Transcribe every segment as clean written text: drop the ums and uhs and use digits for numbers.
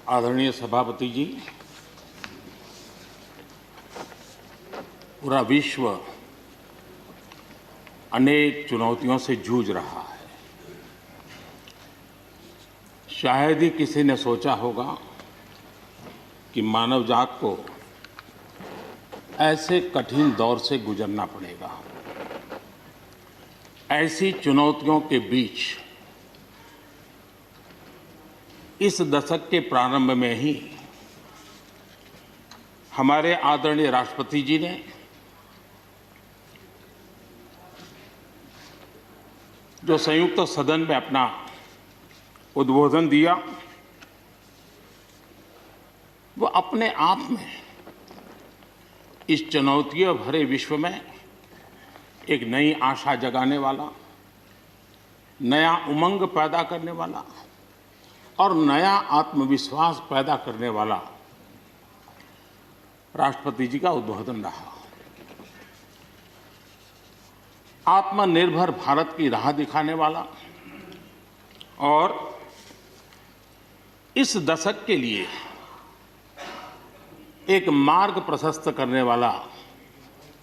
आदरणीय सभापति जी, पूरा विश्व अनेक चुनौतियों से जूझ रहा है। शायद ही किसी ने सोचा होगा कि मानव जात को ऐसे कठिन दौर से गुजरना पड़ेगा। ऐसी चुनौतियों के बीच इस दशक के प्रारंभ में ही हमारे आदरणीय राष्ट्रपति जी ने जो संयुक्त सदन में अपना उद्बोधन दिया, वो अपने आप में इस चुनौतियों भरे विश्व में एक नई आशा जगाने वाला, नया उमंग पैदा करने वाला और नया आत्मविश्वास पैदा करने वाला राष्ट्रपति जी का उद्बोधन रहा। आत्मनिर्भर भारत की राह दिखाने वाला और इस दशक के लिए एक मार्ग प्रशस्त करने वाला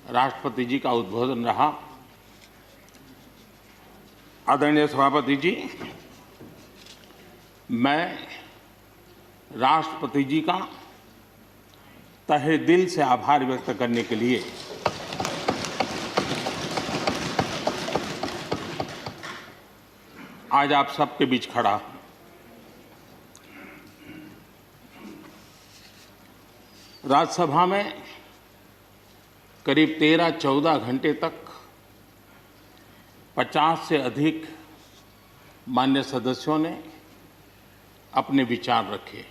राष्ट्रपति जी का उद्बोधन रहा। आदरणीय सभापति जी, मैं राष्ट्रपति जी का तहे दिल से आभार व्यक्त करने के लिए आज आप सबके बीच खड़ा हूं। राज्यसभा में करीब 13-14 घंटे तक 50 से अधिक मान्य सदस्यों ने अपने विचार रखे,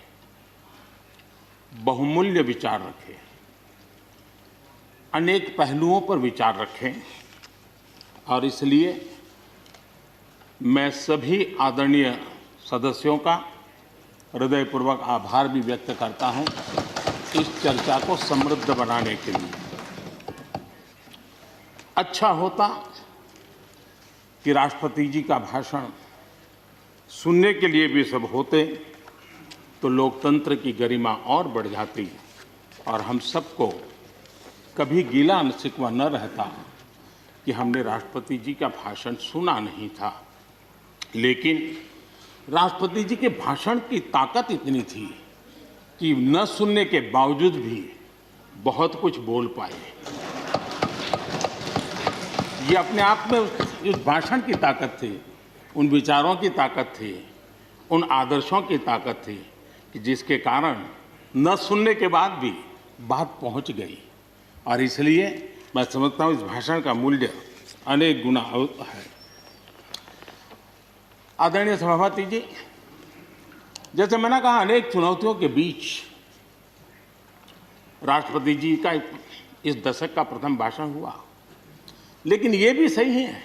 बहुमूल्य विचार रखे, अनेक पहलुओं पर विचार रखे और इसलिए मैं सभी आदरणीय सदस्यों का हृदयपूर्वक आभार भी व्यक्त करता हूं इस चर्चा को समृद्ध बनाने के लिए। अच्छा होता कि राष्ट्रपति जी का भाषण सुनने के लिए भी सब होते तो लोकतंत्र की गरिमा और बढ़ जाती और हम सबको कभी गिला शिकवा न रहता कि हमने राष्ट्रपति जी का भाषण सुना नहीं था। लेकिन राष्ट्रपति जी के भाषण की ताकत इतनी थी कि न सुनने के बावजूद भी बहुत कुछ बोल पाए। ये अपने आप में उस भाषण की ताकत थी, उन विचारों की ताकत थी, उन आदर्शों की ताकत थी कि जिसके कारण न सुनने के बाद भी बात पहुंच गई। और इसलिए मैं समझता हूं इस भाषण का मूल्य अनेक गुना है। आदरणीय सभापति जी, जैसे मैंने कहा, अनेक चुनौतियों के बीच राष्ट्रपति जी का इस दशक का प्रथम भाषण हुआ। लेकिन ये भी सही है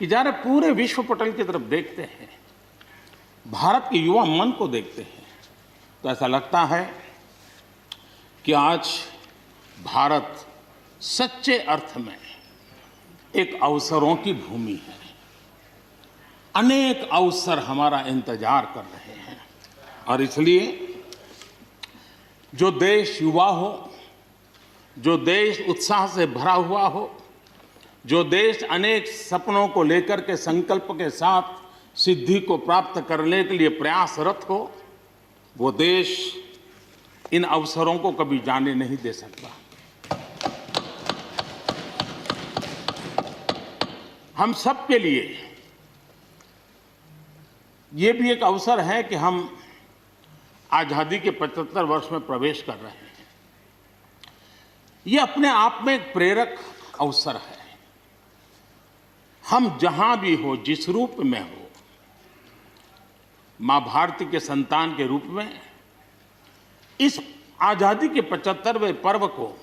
कि जरा पूरे विश्व पटल की तरफ देखते हैं, भारत के युवा मन को देखते हैं, तो ऐसा लगता है कि आज भारत सच्चे अर्थ में एक अवसरों की भूमि है। अनेक अवसर हमारा इंतजार कर रहे हैं और इसलिए जो देश युवा हो, जो देश उत्साह से भरा हुआ हो, जो देश अनेक सपनों को लेकर के संकल्प के साथ सिद्धि को प्राप्त करने के लिए प्रयासरत हो, वो देश इन अवसरों को कभी जाने नहीं दे सकता। हम सब के लिए ये भी एक अवसर है कि हम आज़ादी के 75 वर्ष में प्रवेश कर रहे हैं। ये अपने आप में एक प्रेरक अवसर है। हम जहां भी हो, जिस रूप में हो, मां भारती के संतान के रूप में इस आज़ादी के 75वें पर्व को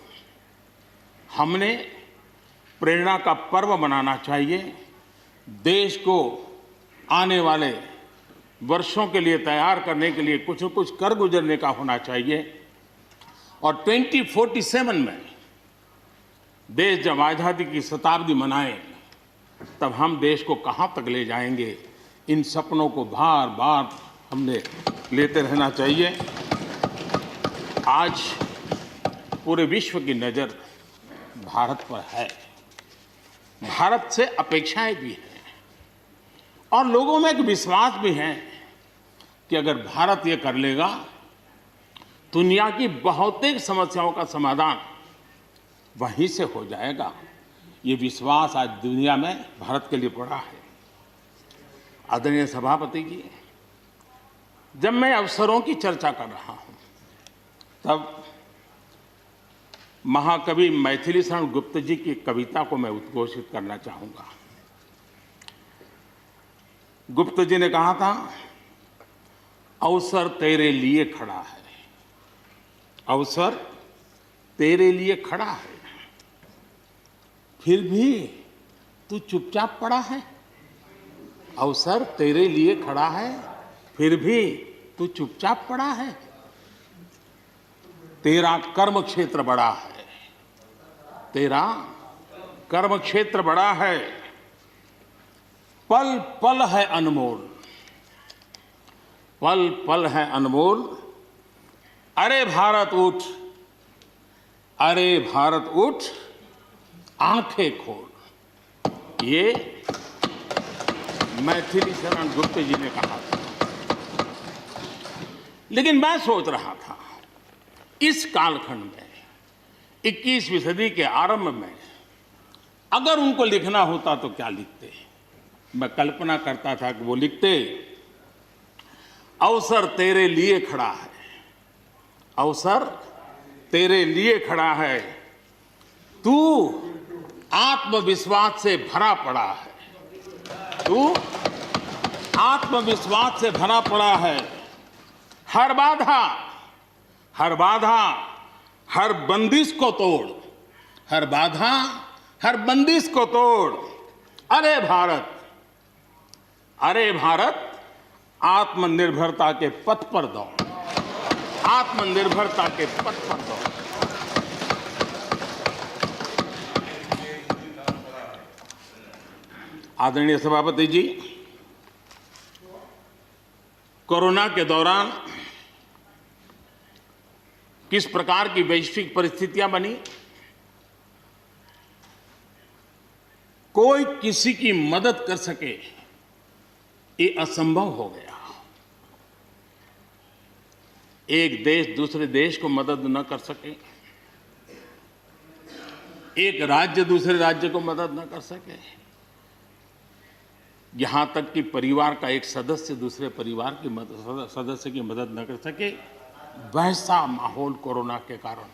हमने प्रेरणा का पर्व बनाना चाहिए। देश को आने वाले वर्षों के लिए तैयार करने के लिए कुछ न कुछ कर गुजरने का होना चाहिए। और 2047 में देश जब आज़ादी की शताब्दी मनाए, तब हम देश को कहां तक ले जाएंगे, इन सपनों को बार बार हमने लेते रहना चाहिए। आज पूरे विश्व की नज़र भारत पर है। भारत से अपेक्षाएं भी हैं और लोगों में एक विश्वास भी है कि अगर भारत ये कर लेगा, दुनिया की बहुतेक समस्याओं का समाधान वहीं से हो जाएगा। ये विश्वास आज दुनिया में भारत के लिए पड़ा है। आदरणीय सभापति जी, जब मैं अवसरों की चर्चा कर रहा हूं, तब महाकवि मैथिली शरण गुप्त जी की कविता को मैं उद्घोषित करना चाहूंगा। गुप्त जी ने कहा था, अवसर तेरे लिए खड़ा है, अवसर तेरे लिए खड़ा है, फिर भी तू चुपचाप पड़ा है। अवसर तेरे लिए खड़ा है, फिर भी तू चुपचाप पड़ा है। तेरा कर्म क्षेत्र बड़ा है, तेरा कर्म क्षेत्र बड़ा है, पल पल है अनमोल, पल पल है अनमोल। अरे भारत उठ, अरे भारत उठ, आंखें खोल। ये मैथिली शरण गुप्त जी ने कहा था। लेकिन मैं सोच रहा था, इस कालखंड में 21वीं सदी के आरंभ में अगर उनको लिखना होता तो क्या लिखते? मैं कल्पना करता था कि वो लिखते, अवसर तेरे लिए खड़ा है, अवसर तेरे लिए खड़ा है, तू आत्मविश्वास से भरा पड़ा है, तू आत्मविश्वास से भरा पड़ा है। हर बाधा, हर बाधा, हर बंदिश को तोड़, हर बाधा, हर बंदिश को तोड़। अरे भारत, अरे भारत, आत्मनिर्भरता के पथ पर दौड़, आत्मनिर्भरता के पथ पर दौड़। आदरणीय सभापति जी, कोरोना के दौरान किस प्रकार की वैश्विक परिस्थितियां बनी, कोई किसी की मदद कर सके ये असंभव हो गया। एक देश दूसरे देश को मदद न कर सके, एक राज्य दूसरे राज्य को मदद न कर सके, यहां तक कि परिवार का एक सदस्य दूसरे परिवार की सदस्य की मदद न कर सके, वैसा माहौल कोरोना के कारण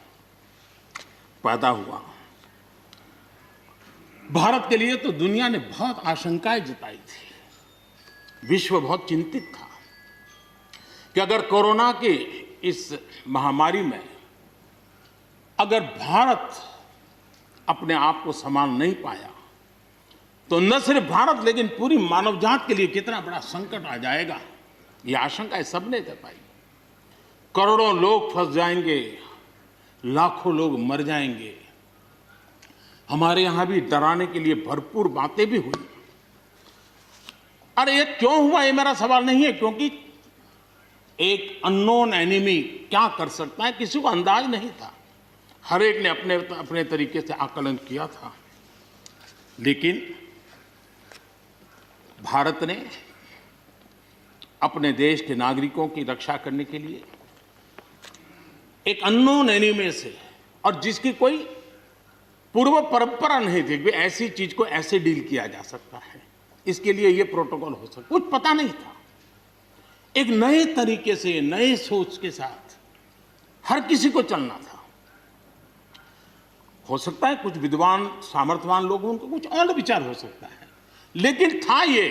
पैदा हुआ। भारत के लिए तो दुनिया ने बहुत आशंकाएं जताई थी। विश्व बहुत चिंतित था कि अगर कोरोना की इस महामारी में अगर भारत अपने आप को संभाल नहीं पाया तो न सिर्फ भारत लेकिन पूरी मानव जात के लिए कितना बड़ा संकट आ जाएगा, ये आशंकाएं सबने जताई। करोड़ों लोग फंस जाएंगे, लाखों लोग मर जाएंगे। हमारे यहां भी डराने के लिए भरपूर बातें भी हुई। अरे ये क्यों हुआ, ये मेरा सवाल नहीं है, क्योंकि एक अननोन एनिमी क्या कर सकता है किसी को अंदाज नहीं था। हर एक ने अपने अपने तरीके से आकलन किया था। लेकिन भारत ने अपने देश के नागरिकों की रक्षा करने के लिए एक अननोन एनिमी से, और जिसकी कोई पूर्व परंपरा नहीं थी कि ऐसी चीज को ऐसे डील किया जा सकता है, इसके लिए ये प्रोटोकॉल हो सकता, कुछ पता नहीं था। एक नए तरीके से, नए सोच के साथ हर किसी को चलना था। हो सकता है कुछ विद्वान सामर्थ्यवान लोग, उनको कुछ और विचार हो सकता है, लेकिन था ये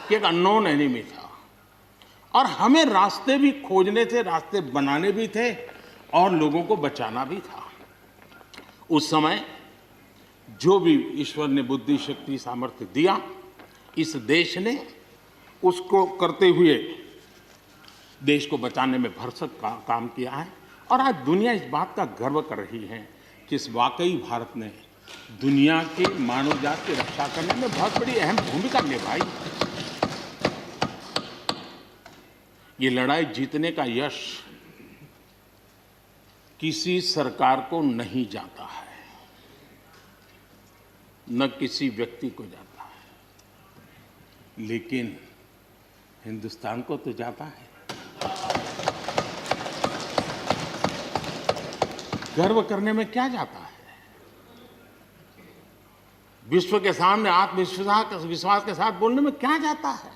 कि एक अननोन एनिमी था और हमें रास्ते भी खोजने थे, रास्ते बनाने भी थे और लोगों को बचाना भी था। उस समय जो भी ईश्वर ने बुद्धि, शक्ति, सामर्थ्य दिया, इस देश ने उसको करते हुए देश को बचाने में भरसक काम किया है। और आज दुनिया इस बात का गर्व कर रही है कि इस वाकई भारत ने दुनिया की मानव जात की रक्षा करने में बहुत बड़ी अहम भूमिका निभाई। ये लड़ाई जीतने का यश किसी सरकार को नहीं जाता है, न किसी व्यक्ति को जाता है, लेकिन हिंदुस्तान को तो जाता है। गर्व करने में क्या जाता है? विश्व के सामने आत्मविश्वास के साथ बोलने में क्या जाता है?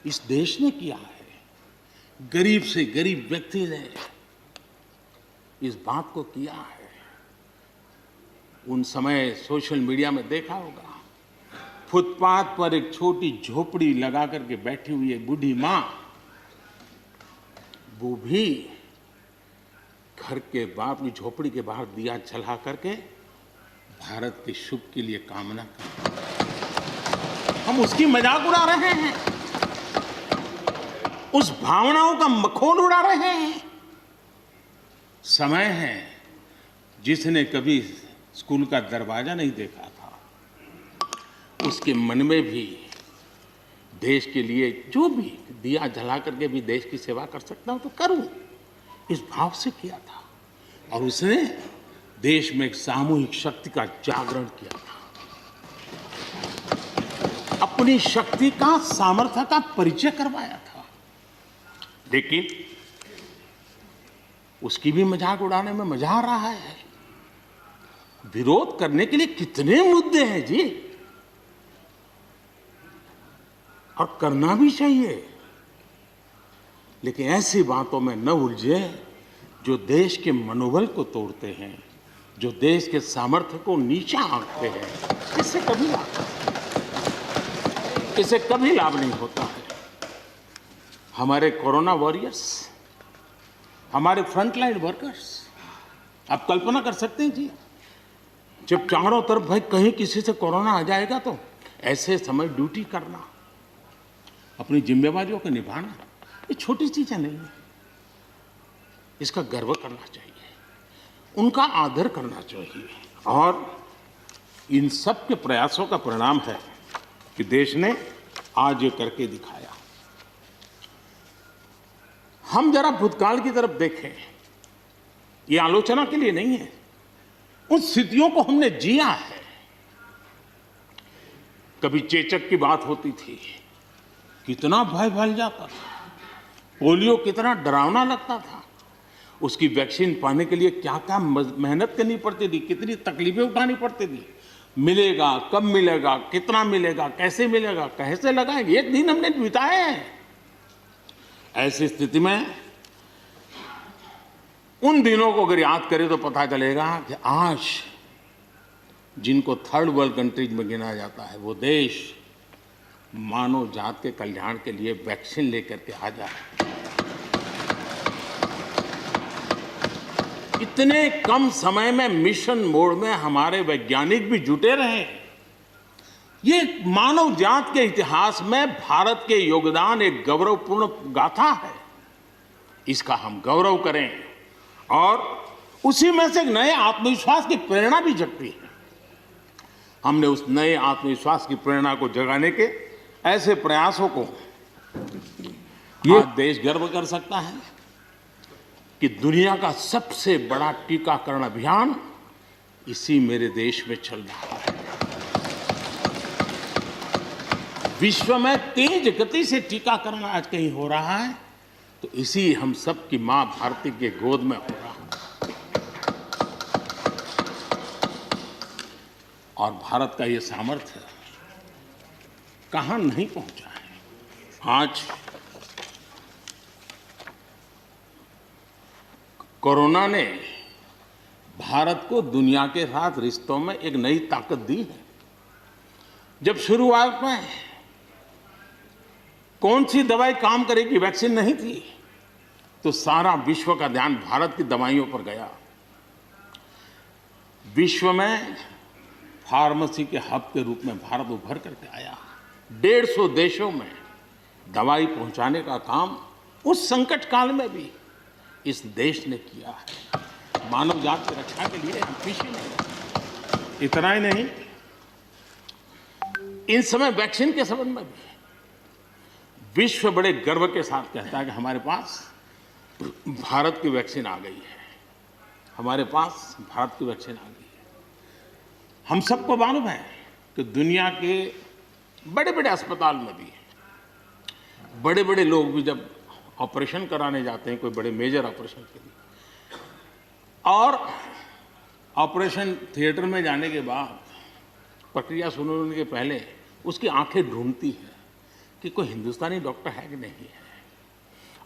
इस देश ने किया है। गरीब से गरीब व्यक्ति ने इस बात को किया है। उन समय सोशल मीडिया में देखा होगा, फुटपाथ पर एक छोटी झोपड़ी लगा करके बैठी हुई एक बूढ़ी मां, वो भी घर के बाप की झोपड़ी के बाहर दिया जला करके भारत के शुभ के लिए कामना करते। हम उसकी मजाक उड़ा रहे हैं, उस भावनाओं का मखौल उड़ा रहे हैं। समय है, जिसने कभी स्कूल का दरवाजा नहीं देखा था, उसके मन में भी देश के लिए जो भी दिया जला करके भी देश की सेवा कर सकता हूं तो करूं, इस भाव से किया था। और उसने देश में एक सामूहिक शक्ति का जागरण किया था, अपनी शक्ति का, सामर्थ्य का परिचय करवाया था। लेकिन उसकी भी मजाक उड़ाने में मजा आ रहा है। विरोध करने के लिए कितने मुद्दे हैं जी, और करना भी चाहिए, लेकिन ऐसी बातों में न उलझे जो देश के मनोबल को तोड़ते हैं, जो देश के सामर्थ्य को नीचा आंकते हैं। इससे कभी लाभ नहीं होता है। हमारे कोरोना वॉरियर्स, हमारे फ्रंटलाइन वर्कर्स, आप कल्पना कर सकते हैं जी, जब चारों तरफ भाई कहीं किसी से कोरोना आ जाएगा तो ऐसे समय ड्यूटी करना, अपनी जिम्मेवारियों को निभाना, ये छोटी चीजें नहीं है। इसका गर्व करना चाहिए, उनका आदर करना चाहिए। और इन सब के प्रयासों का परिणाम है कि देश ने आज ये करके दिखाया। हम जरा भूतकाल की तरफ देखें, ये आलोचना के लिए नहीं है, उन स्थितियों को हमने जिया है। कभी चेचक की बात होती थी, कितना भय फैल जाता था, पोलियो कितना डरावना लगता था, उसकी वैक्सीन पाने के लिए क्या क्या मेहनत करनी पड़ती थी, कितनी तकलीफें उठानी पड़ती थी। मिलेगा, कब मिलेगा, कितना मिलेगा, कैसे मिलेगा, कैसे लगाएंगे, एक दिन हमने बिताए हैं। ऐसी स्थिति में उन दिनों को अगर याद करें तो पता चलेगा कि आज जिनको थर्ड वर्ल्ड कंट्रीज में गिना जाता है, वो देश मानव जात के कल्याण के लिए वैक्सीन लेकर के आ जाए। इतने कम समय में मिशन मोड में हमारे वैज्ञानिक भी जुटे रहे। ये मानव जात के इतिहास में भारत के योगदान एक गौरवपूर्ण गाथा है। इसका हम गौरव करें और उसी में से एक नए आत्मविश्वास की प्रेरणा भी जगती है। हमने उस नए आत्मविश्वास की प्रेरणा को जगाने के ऐसे प्रयासों को आज देश गर्व कर सकता है कि दुनिया का सबसे बड़ा टीकाकरण अभियान इसी मेरे देश में चल रहा है। विश्व में तेज गति से टीकाकरण आज कहीं हो रहा है तो इसी हम सब की मां भारती के गोद में हो रहा है। और भारत का ये सामर्थ्य कहां नहीं पहुंचा है। आज कोरोना ने भारत को दुनिया के साथ रिश्तों में एक नई ताकत दी है। जब शुरुआत में कौन सी दवाई काम करेगी, वैक्सीन नहीं थी, तो सारा विश्व का ध्यान भारत की दवाइयों पर गया। विश्व में फार्मेसी के हब के रूप में भारत उभर करके आया। 150 देशों में दवाई पहुंचाने का काम उस संकट काल में भी इस देश ने किया है। मानव जात की रक्षा के लिए हम पीछे नहीं। इतना ही नहीं, इन समय वैक्सीन के संबंध में भी विश्व बड़े गर्व के साथ कहता है कि हमारे पास भारत की वैक्सीन आ गई है, हमारे पास भारत की वैक्सीन आ गई है। हम सबको मालूम है कि दुनिया के बड़े बड़े अस्पताल में भी बड़े बड़े लोग भी जब ऑपरेशन कराने जाते हैं, कोई बड़े मेजर ऑपरेशन के लिए, और ऑपरेशन थिएटर में जाने के बाद प्रक्रिया शुरू होने के पहले उसकी आंखें ढूंढती हैं कि कोई हिंदुस्तानी डॉक्टर है कि नहीं है।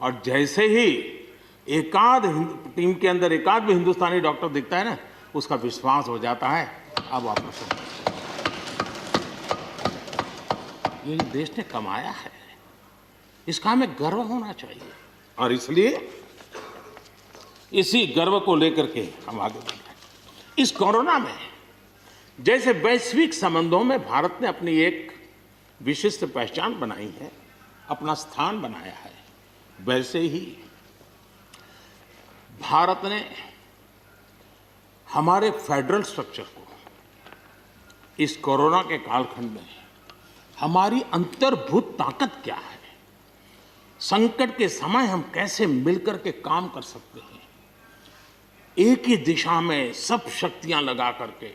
और जैसे ही एकाध टीम के अंदर एकाध भी हिंदुस्तानी डॉक्टर दिखता है ना, उसका विश्वास हो जाता है अब ऑपरेशन। ये देश ने कमाया है, इसका हमें गर्व होना चाहिए, और इसलिए इसी गर्व को लेकर के हम आगे बढ़ रहे हैं। इस कोरोना में जैसे वैश्विक संबंधों में भारत ने अपनी एक विशिष्ट पहचान बनाई है, अपना स्थान बनाया है, वैसे ही भारत ने हमारे फेडरल स्ट्रक्चर को इस कोरोना के कालखंड में, हमारी अंतर्भूत ताकत क्या है, संकट के समय हम कैसे मिलकर के काम कर सकते हैं, एक ही दिशा में सब शक्तियां लगा करके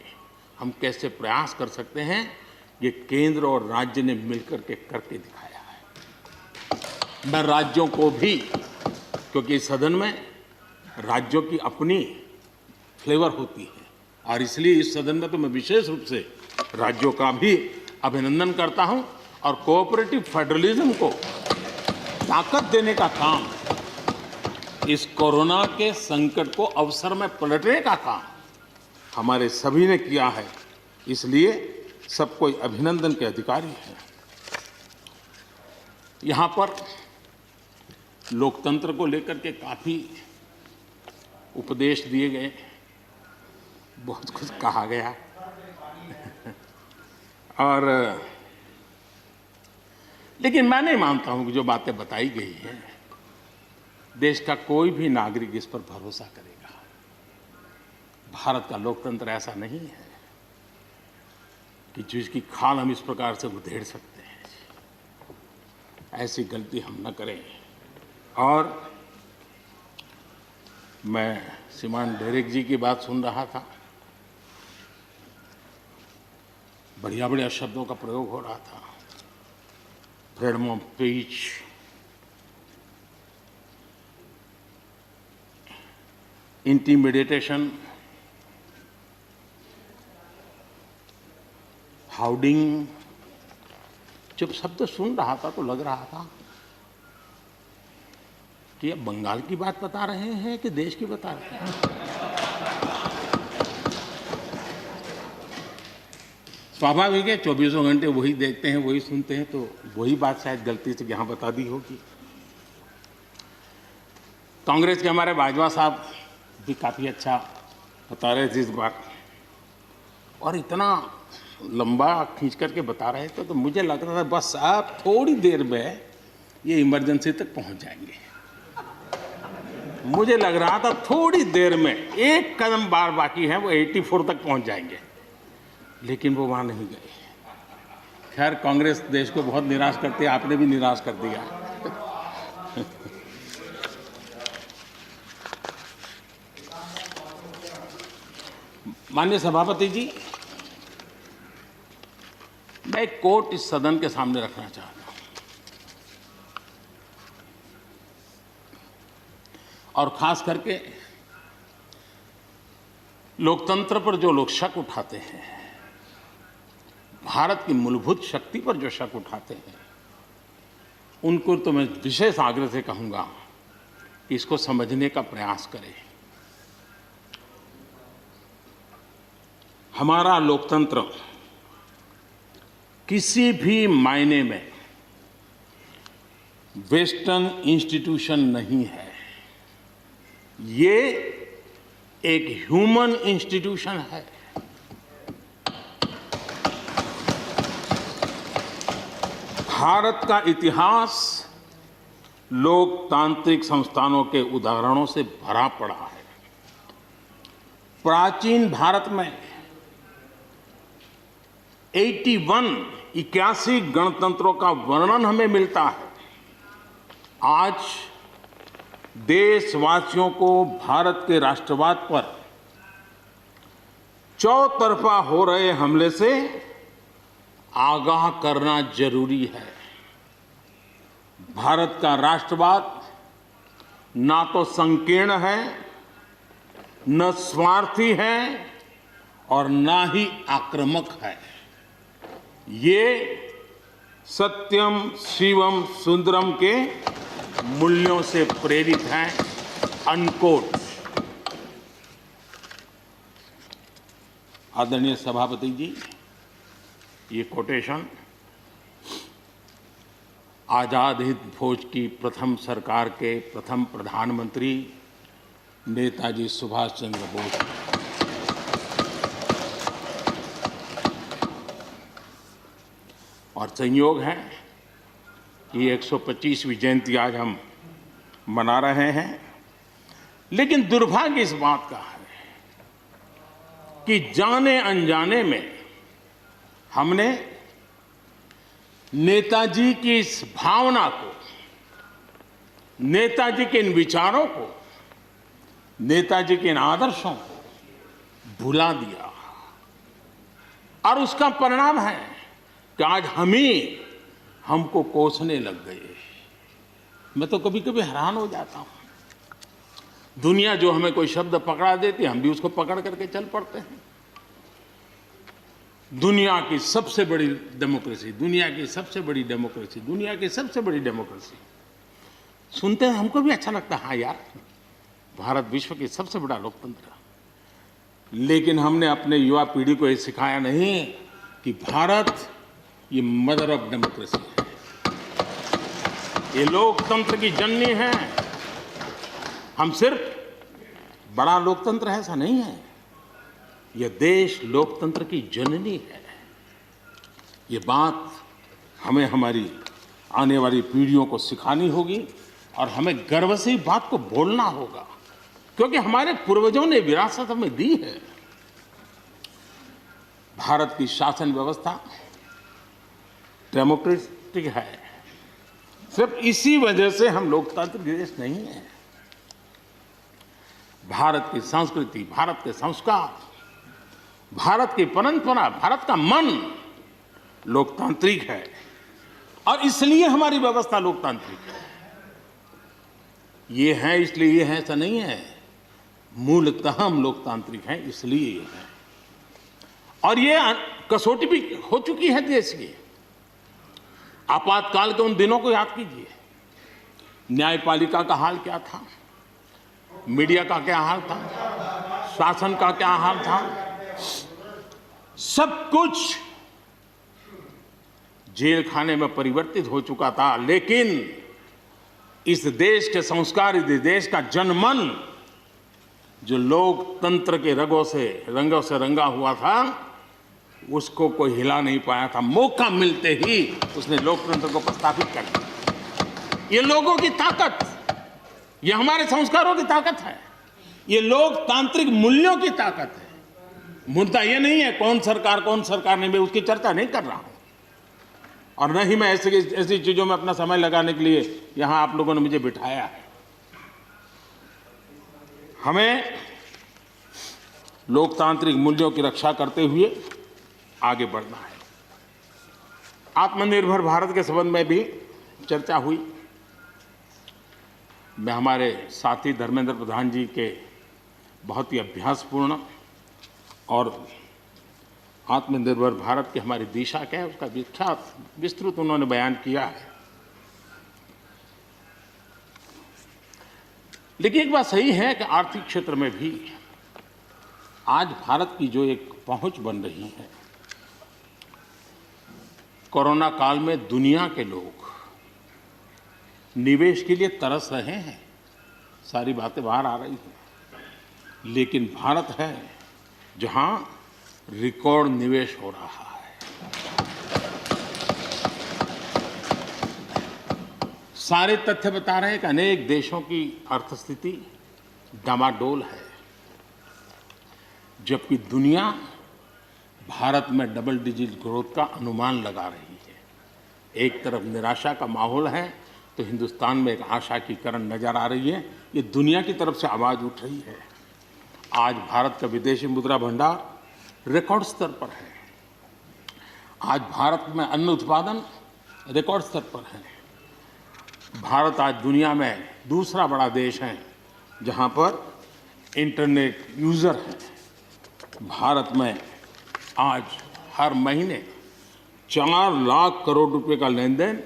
हम कैसे प्रयास कर सकते हैं, ये केंद्र और राज्य ने मिलकर के करके दिखाया है। मैं राज्यों को भी, क्योंकि इस सदन में राज्यों की अपनी फ्लेवर होती है, और इसलिए इस सदन में तो मैं विशेष रूप से राज्यों का भी अभिनंदन करता हूं, और कोऑपरेटिव फेडरलिज्म को ताकत देने का काम, इस कोरोना के संकट को अवसर में पलटने का काम हमारे सभी ने किया है, इसलिए सब कोई अभिनंदन के अधिकारी हैं। यहाँ पर लोकतंत्र को लेकर के काफ़ी उपदेश दिए गए, बहुत कुछ कहा गया और लेकिन मैं नहीं मानता हूं कि जो बातें बताई गई हैं, देश का कोई भी नागरिक इस पर भरोसा करेगा। भारत का लोकतंत्र ऐसा नहीं है कि जिसकी खाल हम इस प्रकार से उधेड़ सकते हैं। ऐसी गलती हम न करें। और मैं श्रीमान डेरेक जी की बात सुन रहा था, बढ़िया बढ़िया शब्दों का प्रयोग हो रहा था, फ्रीडम ऑफ स्पीच, इंटिमिडेशन, हाउडिंग। जब शब्द सुन रहा था तो लग रहा था कि ये बंगाल की बात बता रहे हैं कि देश की बता रहे हैं। स्वाभाविक है, 24 घंटे वही देखते हैं, वही सुनते हैं, तो वही बात शायद गलती से यहाँ बता दी होगी। कांग्रेस के हमारे बाजवा साहब भी काफ़ी अच्छा बता रहे थे इस बार, और इतना लंबा खींच करके बता रहे थे तो मुझे लग रहा था बस आप थोड़ी देर में ये इमरजेंसी तक पहुंच जाएंगे। मुझे लग रहा था थोड़ी देर में एक कदम बार बाकी है, वो 84 तक पहुंच जाएंगे, लेकिन वो वहां नहीं गए। खैर, कांग्रेस देश को बहुत निराश करती है, आपने भी निराश कर दिया। माननीय सभापति जी, मैं एक कोट इस सदन के सामने रखना चाहता हूं, और खास करके लोकतंत्र पर जो लोग शक उठाते हैं, भारत की मूलभूत शक्ति पर जो शक उठाते हैं, उनको तो मैं विशेष आग्रह से कहूंगा कि इसको समझने का प्रयास करें। हमारा लोकतंत्र किसी भी मायने में वेस्टर्न इंस्टीट्यूशन नहीं है, ये एक ह्यूमन इंस्टीट्यूशन है। भारत का इतिहास लोकतांत्रिक संस्थानों के उदाहरणों से भरा पड़ा है। प्राचीन भारत में 81 गणतंत्रों का वर्णन हमें मिलता है। आज देशवासियों को भारत के राष्ट्रवाद पर चौतरफा हो रहे हमले से आगाह करना जरूरी है। भारत का राष्ट्रवाद ना तो संकीर्ण है, न स्वार्थी है और ना ही आक्रामक है। ये सत्यम शिवम सुंदरम के मूल्यों से प्रेरित हैं। अनकोट। आदरणीय सभापति जी, ये कोटेशन आजाद हिंद फौज की प्रथम सरकार के प्रथम प्रधानमंत्री नेताजी सुभाष चंद्र बोस। और संयोग है कि 125वीं जयंती आज हम मना रहे हैं, लेकिन दुर्भाग्य इस बात का है कि जाने अनजाने में हमने नेताजी की इस भावना को, नेताजी के इन विचारों को, नेताजी के इन आदर्शों को भुला दिया। और उसका परिणाम है कि आज हमको कोसने लग गए। मैं तो कभी कभी हैरान हो जाता हूं। दुनिया जो हमें कोई शब्द पकड़ा देती है, हम भी उसको पकड़ करके चल पड़ते हैं। दुनिया की सबसे बड़ी डेमोक्रेसी, दुनिया की सबसे बड़ी डेमोक्रेसी, दुनिया की सबसे बड़ी डेमोक्रेसी सुनते हैं, हमको भी अच्छा लगता है। हाँ यार, भारत विश्व की सबसे बड़ा लोकतंत्र। लेकिन हमने अपने युवा पीढ़ी को ये सिखाया नहीं कि भारत ये मदर ऑफ डेमोक्रेसी है, ये लोकतंत्र की जननी है। हम सिर्फ बड़ा लोकतंत्र है ऐसा नहीं है, यह देश लोकतंत्र की जननी है। ये बात हमें हमारी आने वाली पीढ़ियों को सिखानी होगी और हमें गर्व से इस बात को बोलना होगा, क्योंकि हमारे पूर्वजों ने विरासत हमें दी है। भारत की शासन व्यवस्था डेमोक्रेटिक है। सिर्फ इसी वजह से हम लोकतांत्रिक देश नहीं है। भारत की संस्कृति, भारत के संस्कार, भारत की परंपरा, भारत का मन लोकतांत्रिक है और इसलिए हमारी व्यवस्था लोकतांत्रिक है। ये है इसलिए ये है ऐसा नहीं है, मूलतः हम लोकतांत्रिक हैं इसलिए ये है। और ये कसौटी भी हो चुकी है देश की। आपातकाल के उन दिनों को याद कीजिए। न्यायपालिका का हाल क्या था, मीडिया का क्या हाल था, शासन का क्या हाल था। सब कुछ जेल खाने में परिवर्तित हो चुका था, लेकिन इस देश के संस्कार, इस देश का जनमन जो लोकतंत्र के रंगों से रंगा हुआ था, उसको कोई हिला नहीं पाया था। मौका मिलते ही उसने लोकतंत्र को प्रस्थापित कर दिया। ये लोगों की ताकत, ये हमारे संस्कारों की ताकत है, ये लोकतांत्रिक मूल्यों की ताकत है। मुद्दा ये नहीं है कौन सरकार नहीं, मैं उसकी चर्चा नहीं कर रहा हूं। और न ही मैं ऐसी चीजों में अपना समय लगाने के लिए यहां आप लोगों ने मुझे बिठाया है। हमें लोकतांत्रिक मूल्यों की रक्षा करते हुए आगे बढ़ना है। आत्मनिर्भर भारत के संबंध में भी चर्चा हुई। मैं हमारे साथी धर्मेंद्र प्रधान जी के बहुत ही अभ्यासपूर्ण और आत्मनिर्भर भारत की हमारी दिशा क्या है उसका विख्यात विस्तृत उन्होंने बयान किया है। लेकिन एक बात सही है कि आर्थिक क्षेत्र में भी आज भारत की जो एक पहुंच बन रही है, कोरोना काल में दुनिया के लोग निवेश के लिए तरस रहे हैं, सारी बातें बाहर आ रही हैं। लेकिन भारत है जहां रिकॉर्ड निवेश हो रहा है। सारे तथ्य बता रहे हैं कि अनेक देशों की अर्थस्थिति डामाडोल है, जबकि दुनिया भारत में डबल डिजिट ग्रोथ का अनुमान लगा रही है। एक तरफ निराशा का माहौल है, तो हिंदुस्तान में एक आशा की किरण नजर आ रही है। ये दुनिया की तरफ से आवाज़ उठ रही है। आज भारत का विदेशी मुद्रा भंडार रिकॉर्ड स्तर पर है। आज भारत में अन्न उत्पादन रिकॉर्ड स्तर पर है। भारत आज दुनिया में दूसरा बड़ा देश है जहां पर इंटरनेट यूज़र हैं। भारत में आज हर महीने 4 लाख करोड़ रुपए का लेन देन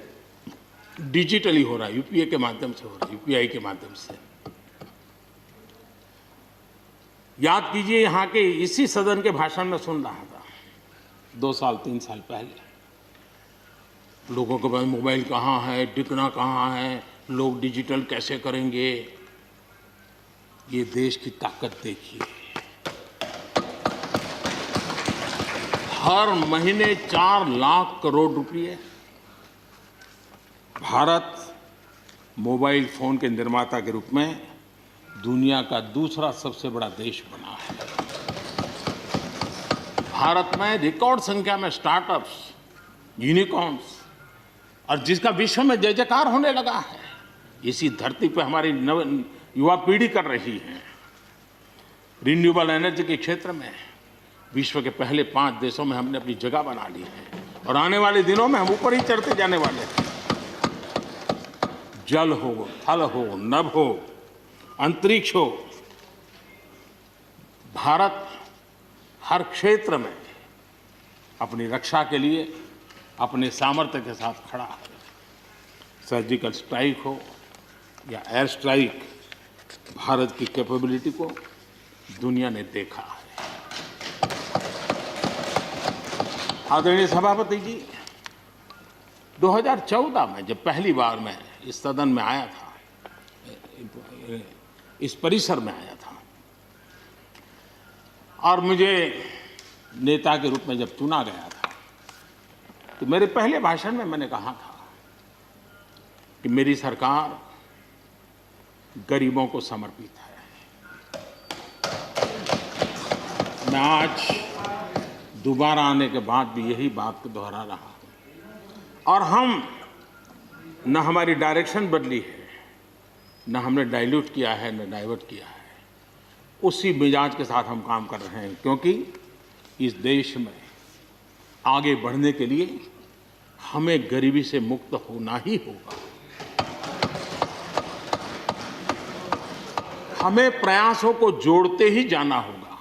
डिजिटली हो रहा है, यूपीआई के माध्यम से हो रहा है, यूपीआई के माध्यम से। याद कीजिए, यहाँ के इसी सदन के भाषण में सुन रहा था 2 साल 3 साल पहले, लोगों के पास मोबाइल कहाँ है, दिखना कहाँ है, लोग डिजिटल कैसे करेंगे। ये देश की ताकत देखिए, हर महीने 4 लाख करोड़ रुपए भारत मोबाइल फोन के निर्माता के रूप में दुनिया का दूसरा सबसे बड़ा देश बना है। भारत में रिकॉर्ड संख्या में स्टार्टअप्स, यूनिकॉर्न्स, और जिसका विश्व में जय जयकार होने लगा है, इसी धरती पर हमारी युवा पीढ़ी कर रही है। रिन्यूएबल एनर्जी के क्षेत्र में विश्व के पहले 5 देशों में हमने अपनी जगह बना ली है और आने वाले दिनों में हम ऊपर ही चढ़ते जाने वाले हैं। जल हो, थल हो, नभ हो, अंतरिक्ष हो, भारत हर क्षेत्र में अपनी रक्षा के लिए अपने सामर्थ्य के साथ खड़ा है। सर्जिकल स्ट्राइक हो या एयर स्ट्राइक, भारत की कैपेबिलिटी को दुनिया ने देखा है। आदरणीय सभापति जी, 2014 में जब पहली बार मैं इस सदन में आया था, इस परिसर में आया था, और मुझे नेता के रूप में जब चुना गया था, तो मेरे पहले भाषण में मैंने कहा था कि मेरी सरकार गरीबों को समर्पित है। मैं आज दोबारा आने के बाद भी यही बात को दोहरा रहा हूं। और हम न हमारी डायरेक्शन बदली है, न हमने डाइल्यूट किया है, न डाइवर्ट किया है। उसी मिजाज के साथ हम काम कर रहे हैं, क्योंकि इस देश में आगे बढ़ने के लिए हमें गरीबी से मुक्त होना ही होगा। हमें प्रयासों को जोड़ते ही जाना होगा।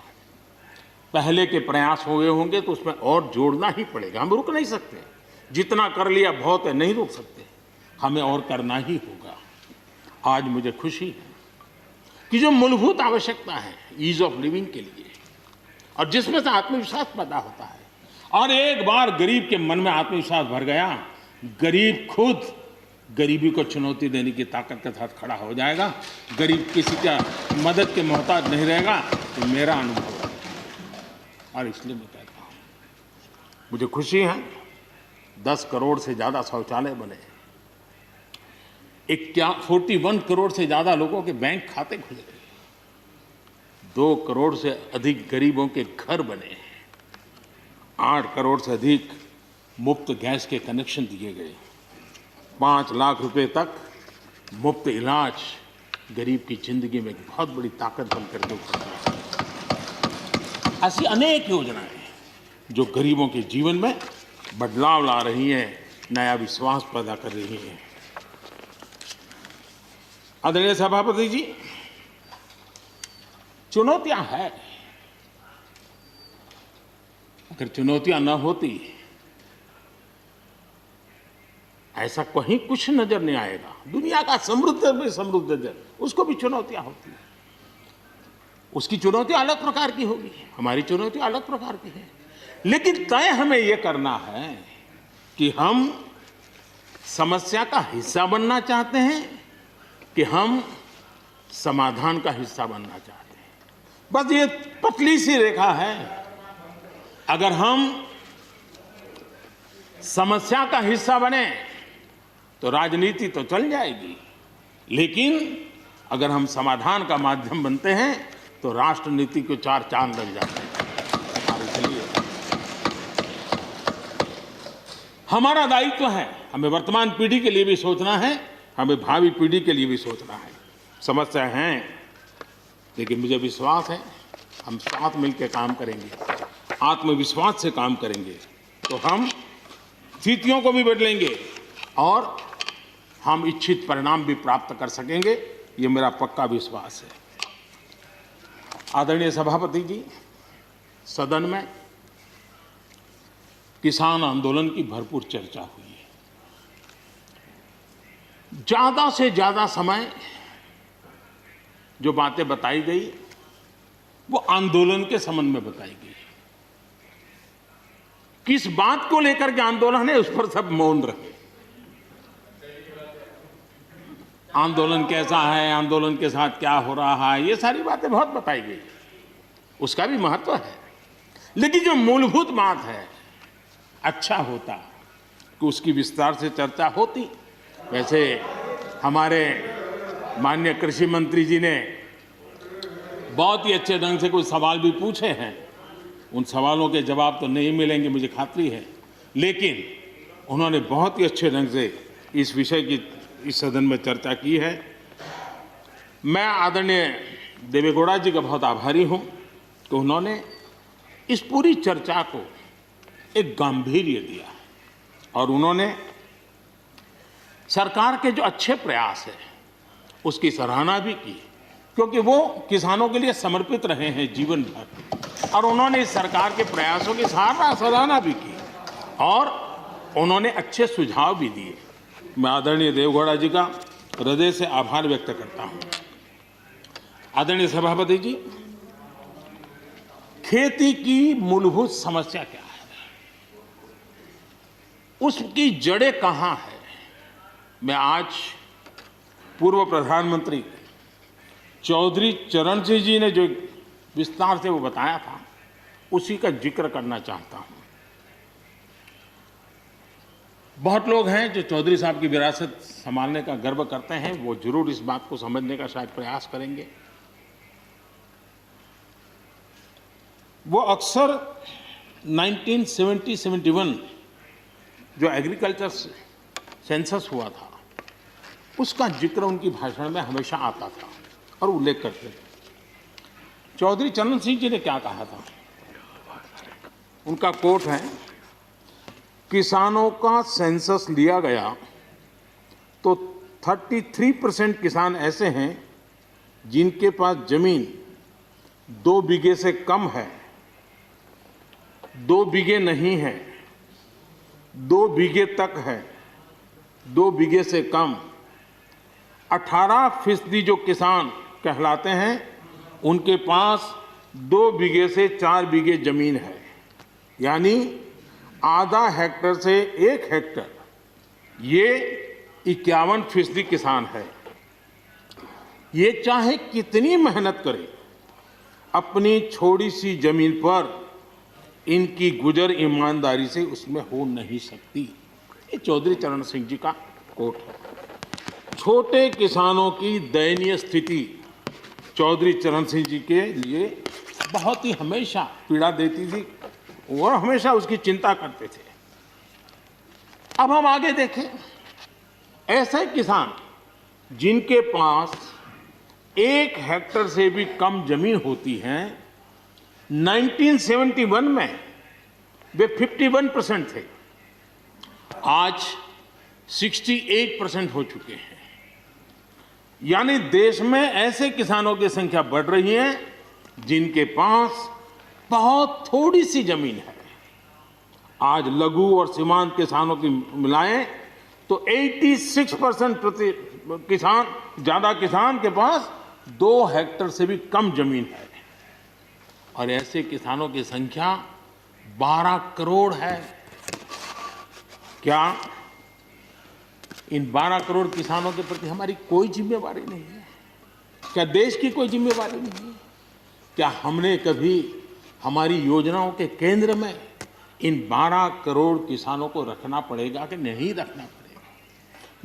पहले के प्रयास हुए होंगे तो उसमें और जोड़ना ही पड़ेगा। हम रुक नहीं सकते, जितना कर लिया बहुत है, नहीं रुक सकते, हमें और करना ही होगा। आज मुझे खुशी है कि जो मूलभूत आवश्यकता है ईज ऑफ लिविंग के लिए, और जिसमें से आत्मविश्वास पैदा होता है, और एक बार गरीब के मन में आत्मविश्वास भर गया, गरीब खुद गरीबी को चुनौती देने की ताकत के साथ खड़ा हो जाएगा। गरीब किसी का मदद के मोहताज नहीं रहेगा। तो मेरा अनुभव है, और इसलिए मैं कहता हूँ, मुझे खुशी है 10 करोड़ से ज़्यादा शौचालय बने, 41 करोड़ से ज़्यादा लोगों के बैंक खाते खुले, 2 करोड़ से अधिक गरीबों के घर बने, 8 करोड़ से अधिक मुफ्त गैस के कनेक्शन दिए गए, 5 लाख रुपए तक मुफ्त इलाज गरीब की जिंदगी में एक बहुत बड़ी ताकत बनकर के उभर रही है। ऐसी अनेक योजनाएं जो गरीबों के जीवन में बदलाव ला रही हैं, नया विश्वास पैदा कर रही हैं। आदरणीय सभापति जी, चुनौतियां हैं। अगर चुनौतियां न होती, ऐसा कहीं कुछ नजर नहीं आएगा। दुनिया का समृद्ध में समृद्ध देश, उसको भी चुनौतियां होती हैं। उसकी चुनौती अलग प्रकार की होगी, हमारी चुनौती अलग प्रकार की है। लेकिन तय हमें यह करना है कि हम समस्या का हिस्सा बनना चाहते हैं कि हम समाधान का हिस्सा बनना चाहते हैं। बस ये पतली सी रेखा है। अगर हम समस्या का हिस्सा बने तो राजनीति तो चल जाएगी, लेकिन अगर हम समाधान का माध्यम बनते हैं तो राष्ट्रनीति को 4 चांद लग जाते हैं। और इसलिए हमारा दायित्व है, हमें वर्तमान पीढ़ी के लिए भी सोचना है हमें भावी पीढ़ी के लिए भी सोचना है। समस्या हैं, लेकिन मुझे विश्वास है हम साथ मिलकर काम करेंगे, आत्मविश्वास से काम करेंगे तो हम स्थितियों को भी बदलेंगे और हम इच्छित परिणाम भी प्राप्त कर सकेंगे। ये मेरा पक्का विश्वास है। आदरणीय सभापति जी, सदन में किसान आंदोलन की भरपूर चर्चा हुई है। ज्यादा से ज्यादा समय जो बातें बताई गई वो आंदोलन के संबंध में बताई गई। किस बात को लेकर के आंदोलन है उस पर सब मौन रहे। आंदोलन कैसा है, आंदोलन के साथ क्या हो रहा है, ये सारी बातें बहुत बताई गई, उसका भी महत्व है। लेकिन जो मूलभूत बात है, अच्छा होता कि उसकी विस्तार से चर्चा होती। वैसे हमारे माननीय कृषि मंत्री जी ने बहुत ही अच्छे ढंग से कुछ सवाल भी पूछे हैं। उन सवालों के जवाब तो नहीं मिलेंगे, मुझे खातरी है, लेकिन उन्होंने बहुत ही अच्छे ढंग से इस विषय की इस सदन में चर्चा की है। मैं आदरणीय देवेगौड़ा जी का बहुत आभारी हूं कि उन्होंने इस पूरी चर्चा को एक गांधीर्य दिया और उन्होंने सरकार के जो अच्छे प्रयास है उसकी सराहना भी की, क्योंकि वो किसानों के लिए समर्पित रहे हैं जीवन भर, और उन्होंने इस सरकार के प्रयासों की सराहना भी की और उन्होंने अच्छे सुझाव भी दिए। मैं आदरणीय देवेगौड़ा जी का हृदय से आभार व्यक्त करता हूं। आदरणीय सभापति जी, खेती की मूलभूत समस्या क्या है, उसकी जड़ें कहां है, मैं आज पूर्व प्रधानमंत्री चौधरी चरण सिंह जी ने जो विस्तार से वो बताया था उसी का जिक्र करना चाहता हूं। बहुत लोग हैं जो चौधरी साहब की विरासत संभालने का गर्व करते हैं, वो जरूर इस बात को समझने का शायद प्रयास करेंगे। वो अक्सर 1970-71 जो एग्रीकल्चर सेंसस हुआ था उसका जिक्र उनकी भाषण में हमेशा आता था और उल्लेख करते थे। चौधरी चरण सिंह जी ने क्या कहा था, उनका कोट है, किसानों का सेंसस लिया गया तो 33% किसान ऐसे हैं जिनके पास जमीन 2 बीघे से कम है, 2 बीघे नहीं है, 2 बीघे तक है, 2 बीघे से कम। 18% जो किसान कहलाते हैं उनके पास 2 बीघे से 4 बीघे जमीन है, यानी आधा हेक्टर से 1 हेक्टर, ये 51% किसान है। ये चाहे कितनी मेहनत करे, अपनी छोटी सी जमीन पर इनकी गुजर ईमानदारी से उसमें हो नहीं सकती। ये चौधरी चरण सिंह जी का कोट है। छोटे किसानों की दयनीय स्थिति चौधरी चरण सिंह जी के लिए बहुत ही हमेशा पीड़ा देती थी और हमेशा उसकी चिंता करते थे। अब हम आगे देखें, ऐसे किसान जिनके पास 1 हेक्टर से भी कम जमीन होती है, 1971 में वे 51% थे, आज 68% हो चुके हैं। यानी देश में ऐसे किसानों की संख्या बढ़ रही है जिनके पास बहुत थोड़ी सी जमीन है। आज लघु और सीमांत किसानों की मिलाएं तो 86% किसान, ज्यादा किसान के पास 2 हेक्टर से भी कम जमीन है, और ऐसे किसानों की संख्या 12 करोड़ है। क्या इन 12 करोड़ किसानों के प्रति हमारी कोई जिम्मेवारी नहीं है? क्या देश की कोई जिम्मेवारी नहीं है? क्या हमने कभी हमारी योजनाओं के केंद्र में इन 12 करोड़ किसानों को रखना पड़ेगा कि नहीं रखना पड़ेगा?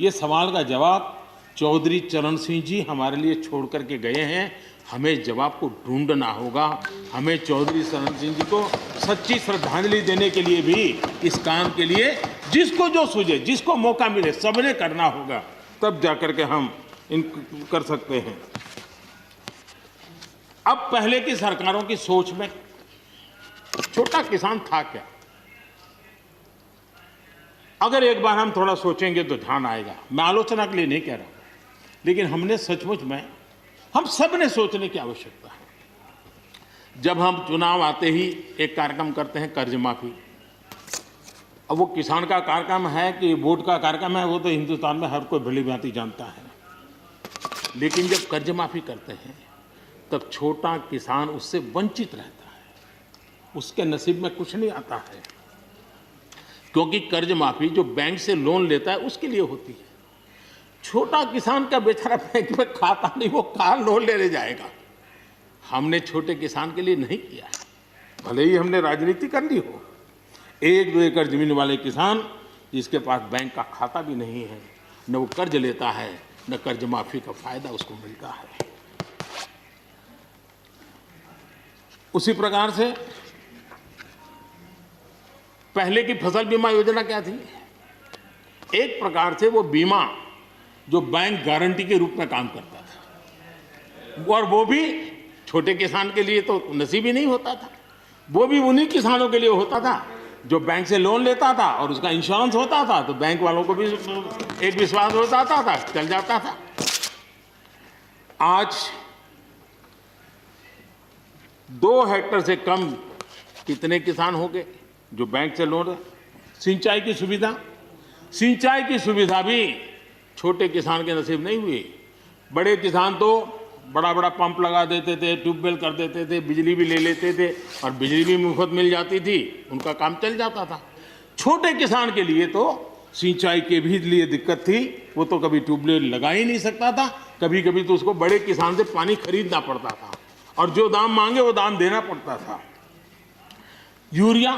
ये सवाल का जवाब चौधरी चरण सिंह जी हमारे लिए छोड़ करके गए हैं। हमें जवाब को ढूंढना होगा। हमें चौधरी चरण सिंह जी को सच्ची श्रद्धांजलि देने के लिए भी इस काम के लिए जिसको जो सूझे, जिसको मौका मिले, सबने करना होगा। तब जाकर के हम इन कर सकते हैं। अब पहले की सरकारों की सोच में छोटा किसान था क्या? अगर एक बार हम थोड़ा सोचेंगे तो ध्यान आएगा। मैं आलोचना के लिए नहीं कह रहा हूं, लेकिन हमने सचमुच में, हम सब ने सोचने की आवश्यकता है। जब हम चुनाव आते ही एक कार्यक्रम करते हैं कर्ज माफी, अब वो किसान का कार्यक्रम है कि वोट का कार्यक्रम है, वो तो हिंदुस्तान में हर कोई भली भांति जानता है। लेकिन जब कर्ज माफी करते हैं तब छोटा किसान उससे वंचित रहता है, उसके नसीब में कुछ नहीं आता है, क्योंकि कर्ज माफी जो बैंक से लोन लेता है उसके लिए होती है। छोटा किसान का बेचारा बैंक में खाता नहीं, वो कहाँ लोन लेने जाएगा। हमने छोटे किसान के लिए नहीं किया है, भले ही हमने राजनीति कर ली हो। 1-2 एकड़ जमीन वाले किसान जिसके पास बैंक का खाता भी नहीं है, न वो कर्ज लेता है, न कर्ज माफी का फायदा उसको मिलता है। उसी प्रकार से पहले की फसल बीमा योजना क्या थी? एक प्रकार से वो बीमा जो बैंक गारंटी के रूप में काम करता था, और वो भी छोटे किसान के लिए तो नसीब ही नहीं होता था। वो भी उन्हीं किसानों के लिए होता था जो बैंक से लोन लेता था और उसका इंश्योरेंस होता था, तो बैंक वालों को भी एक विश्वास हो जाता था, चल जाता था। आज 2 हेक्टेयर से कम कितने किसान हो गए जो बैंक से लोन? सिंचाई की सुविधा भी छोटे किसान के नसीब नहीं हुई। बड़े किसान तो बड़ा बड़ा पंप लगा देते थे, ट्यूबवेल कर देते थे, बिजली भी ले लेते थे और बिजली भी मुफ्त मिल जाती थी, उनका काम चल जाता था। छोटे किसान के लिए तो सिंचाई के भी लिए दिक्कत थी, वो तो कभी ट्यूबवेल लगा ही नहीं सकता था, कभी कभी तो उसको बड़े किसान से पानी खरीदना पड़ता था और जो दाम मांगे वो दाम देना पड़ता था। यूरिया,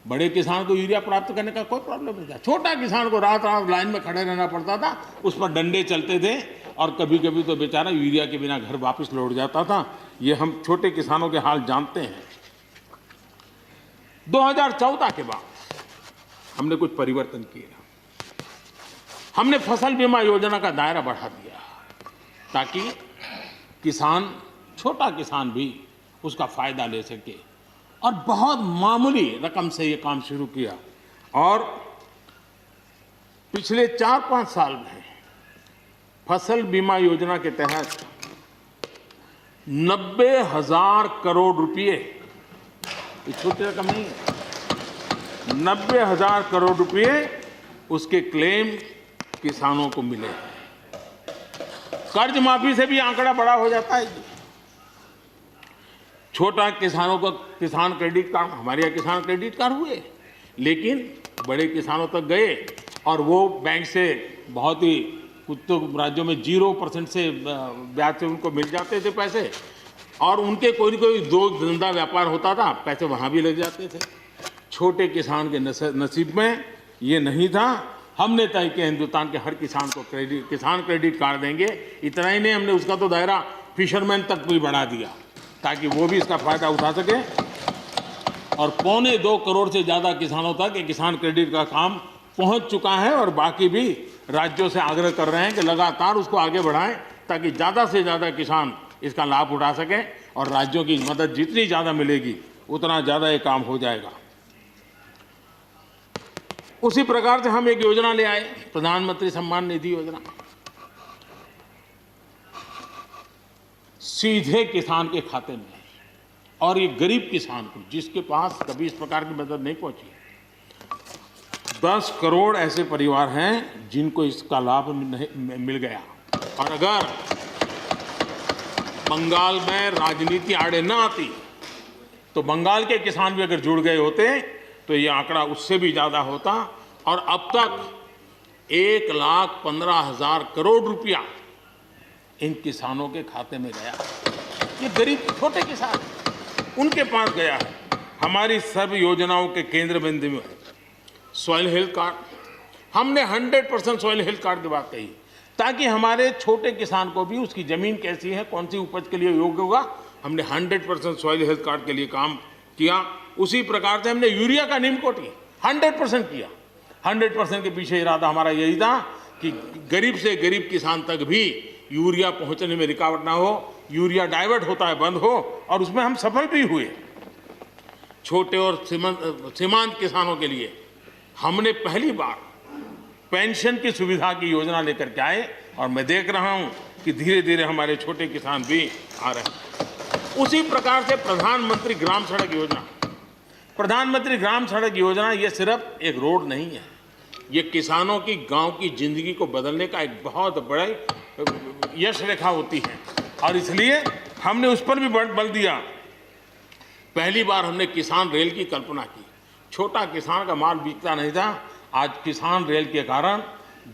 बड़े किसान को यूरिया प्राप्त करने का कोई प्रॉब्लम नहीं था, छोटा किसान को रात रात लाइन में खड़े रहना पड़ता था, उस पर डंडे चलते थे और कभी कभी तो बेचारा यूरिया के बिना घर वापस लौट जाता था। ये हम छोटे किसानों के हाल जानते हैं। 2014 के बाद हमने कुछ परिवर्तन किए। हमने फसल बीमा योजना का दायरा बढ़ा दिया ताकि किसान, छोटा किसान भी उसका फायदा ले सके, और बहुत मामूली रकम से ये काम शुरू किया। और पिछले 4-5 साल में फसल बीमा योजना के तहत 90,000 करोड़ रुपए, ये छोटी रकम नहीं है, 90,000 करोड़ रुपए उसके क्लेम किसानों को मिले हैं। कर्ज माफी से भी आंकड़ा बड़ा हो जाता है। छोटा किसानों को किसान क्रेडिट कार्ड, हमारे यहाँ किसान क्रेडिट कार्ड हुए, लेकिन बड़े किसानों तक गए और वो बैंक से बहुत ही, कुछ तो राज्यों में 0% से ब्याज से उनको मिल जाते थे पैसे, और उनके कोई कोई दो धंधा व्यापार होता था, पैसे वहाँ भी लग जाते थे। छोटे किसान के नसीब में ये नहीं था। हमने तय किया हिंदुस्तान के हर किसान को किसान क्रेडिट कार्ड देंगे। इतना ही नहीं, हमने उसका तो दायरा फिशरमैन तक भी बढ़ा दिया ताकि वो भी इसका फायदा उठा सके। और 2.25 करोड़ से ज़्यादा किसानों तक ये किसान क्रेडिट का काम पहुंच चुका है, और बाकी भी राज्यों से आग्रह कर रहे हैं कि लगातार उसको आगे बढ़ाएं ताकि ज़्यादा से ज़्यादा किसान इसका लाभ उठा सकें, और राज्यों की मदद जितनी ज़्यादा मिलेगी उतना ज़्यादा ये काम हो जाएगा। उसी प्रकार से हम एक योजना ले आए, प्रधानमंत्री सम्मान निधि योजना। सीधे किसान के खाते में, और ये गरीब किसान को जिसके पास कभी इस प्रकार की मदद नहीं पहुंची। 10 करोड़ ऐसे परिवार हैं जिनको इसका लाभ मिल गया। और अगर बंगाल में राजनीति आड़े न आती तो बंगाल के किसान भी अगर जुड़ गए होते तो ये आंकड़ा उससे भी ज़्यादा होता। और अब तक 1,15,000 करोड़ रुपया इन किसानों के खाते में गया। ये गरीब छोटे किसान, उनके पास गया है। हमारी सब योजनाओं के केंद्र बिंदु में सॉइल हेल्थ कार्ड, हमने 100% सॉइल हेल्थ कार्ड की बात कही ताकि हमारे छोटे किसान को भी उसकी ज़मीन कैसी है, कौन सी उपज के लिए योग्य होगा, हमने 100% सॉइल हेल्थ कार्ड के लिए काम किया। उसी प्रकार से हमने यूरिया का नियम कोटिंग 100% किया। 100% के पीछे इरादा हमारा यही था कि गरीब से गरीब किसान तक भी यूरिया पहुंचने में रुकावट ना हो, यूरिया डाइवर्ट होता है बंद हो, और उसमें हम सफल भी हुए। छोटे और सीमांत किसानों के लिए हमने पहली बार पेंशन की सुविधा की योजना लेकर के आए, और मैं देख रहा हूं कि धीरे धीरे हमारे छोटे किसान भी आ रहे हैं। उसी प्रकार से प्रधानमंत्री ग्राम सड़क योजना, प्रधानमंत्री ग्राम सड़क योजना ये सिर्फ एक रोड नहीं है, ये किसानों की गांव की जिंदगी को बदलने का एक बहुत बड़े यश रेखा होती है, और इसलिए हमने उस पर भी बल दिया। पहली बार हमने किसान रेल की कल्पना की। छोटा किसान का माल बिकता नहीं था, आज किसान रेल के कारण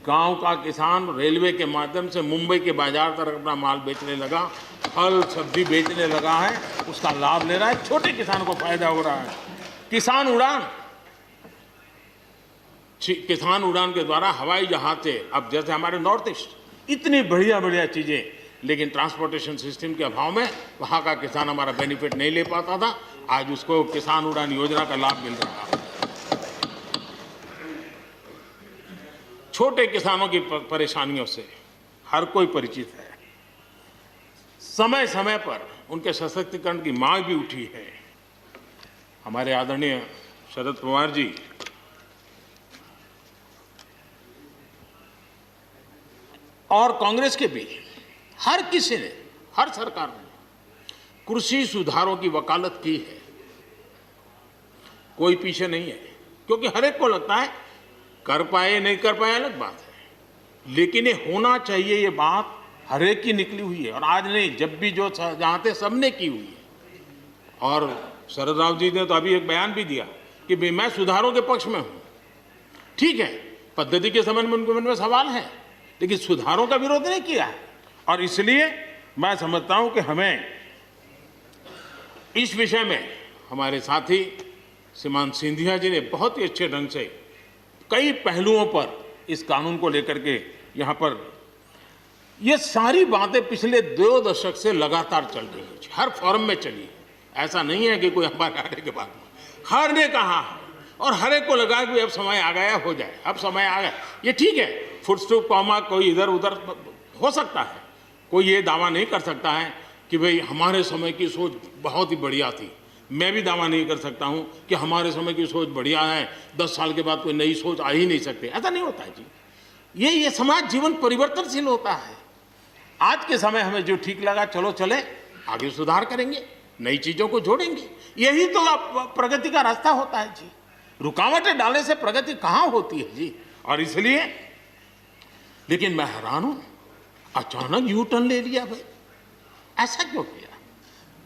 गांव का किसान रेलवे के माध्यम से मुंबई के बाजार तक अपना माल बेचने लगा, फल सब्जी बेचने लगा है, उसका लाभ ले रहा है, छोटे किसान को फायदा हो रहा है। किसान उड़ान के द्वारा हवाई जहाज से, अब जैसे हमारे नॉर्थ ईस्ट इतनी बढ़िया बढ़िया चीजें, लेकिन ट्रांसपोर्टेशन सिस्टम के अभाव में वहां का किसान हमारा बेनिफिट नहीं ले पाता था, आज उसको किसान उड़ान योजना का लाभ मिल रहा है। छोटे किसानों की परेशानियों से हर कोई परिचित है। समय समय पर उनके सशक्तिकरण की मांग भी उठी है। हमारे आदरणीय शरद पवार जी और कांग्रेस के भी हर किसी ने, हर सरकार ने कृषि सुधारों की वकालत की है। कोई पीछे नहीं है, क्योंकि हर एक को लगता है कर पाए नहीं कर पाए अलग बात है, लेकिन ये होना चाहिए, ये बात हर एक की निकली हुई है। और आज नहीं, जब भी जो जहां थे सबने की हुई है। और शरद राव जी ने तो अभी एक बयान भी दिया कि भाई मैं सुधारों के पक्ष में हूं। ठीक है, पद्धति के संबंध में उनके मन में सवाल है, लेकिन सुधारों का विरोध नहीं किया है। और इसलिए मैं समझता हूं कि हमें इस विषय में हमारे साथी श्रीमान सिंधिया जी ने बहुत ही अच्छे ढंग से कई पहलुओं पर इस कानून को लेकर के यहाँ पर ये सारी बातें पिछले 2 दशक से लगातार चल रही है, हर फोरम में चली है। ऐसा नहीं है कि कोई हमारे आने के बाद हर ने कहा है, और हर एक को लगा कि अब समय आ गया, हो जाए, अब समय आ गया। ये ठीक है, फुट स्टॉप कॉमा कोई इधर उधर हो सकता है, कोई ये दावा नहीं कर सकता है कि भाई हमारे समय की सोच बहुत ही बढ़िया थी। मैं भी दावा नहीं कर सकता हूं कि हमारे समय की सोच बढ़िया है, 10 साल के बाद कोई नई सोच आ ही नहीं सकती। ऐसा नहीं होता है जी। ये समाज जीवन परिवर्तनशील होता है। आज के समय हमें जो ठीक लगा, चलो चले, आगे सुधार करेंगे, नई चीजों को जोड़ेंगे। यही तो प्रगति का रास्ता होता है जी। रुकावटें डालने से प्रगति कहां होती है जी। और इसलिए, लेकिन मैं हैरान हूं, अचानक यू टर्न ले लिया भाई, ऐसा क्यों किया?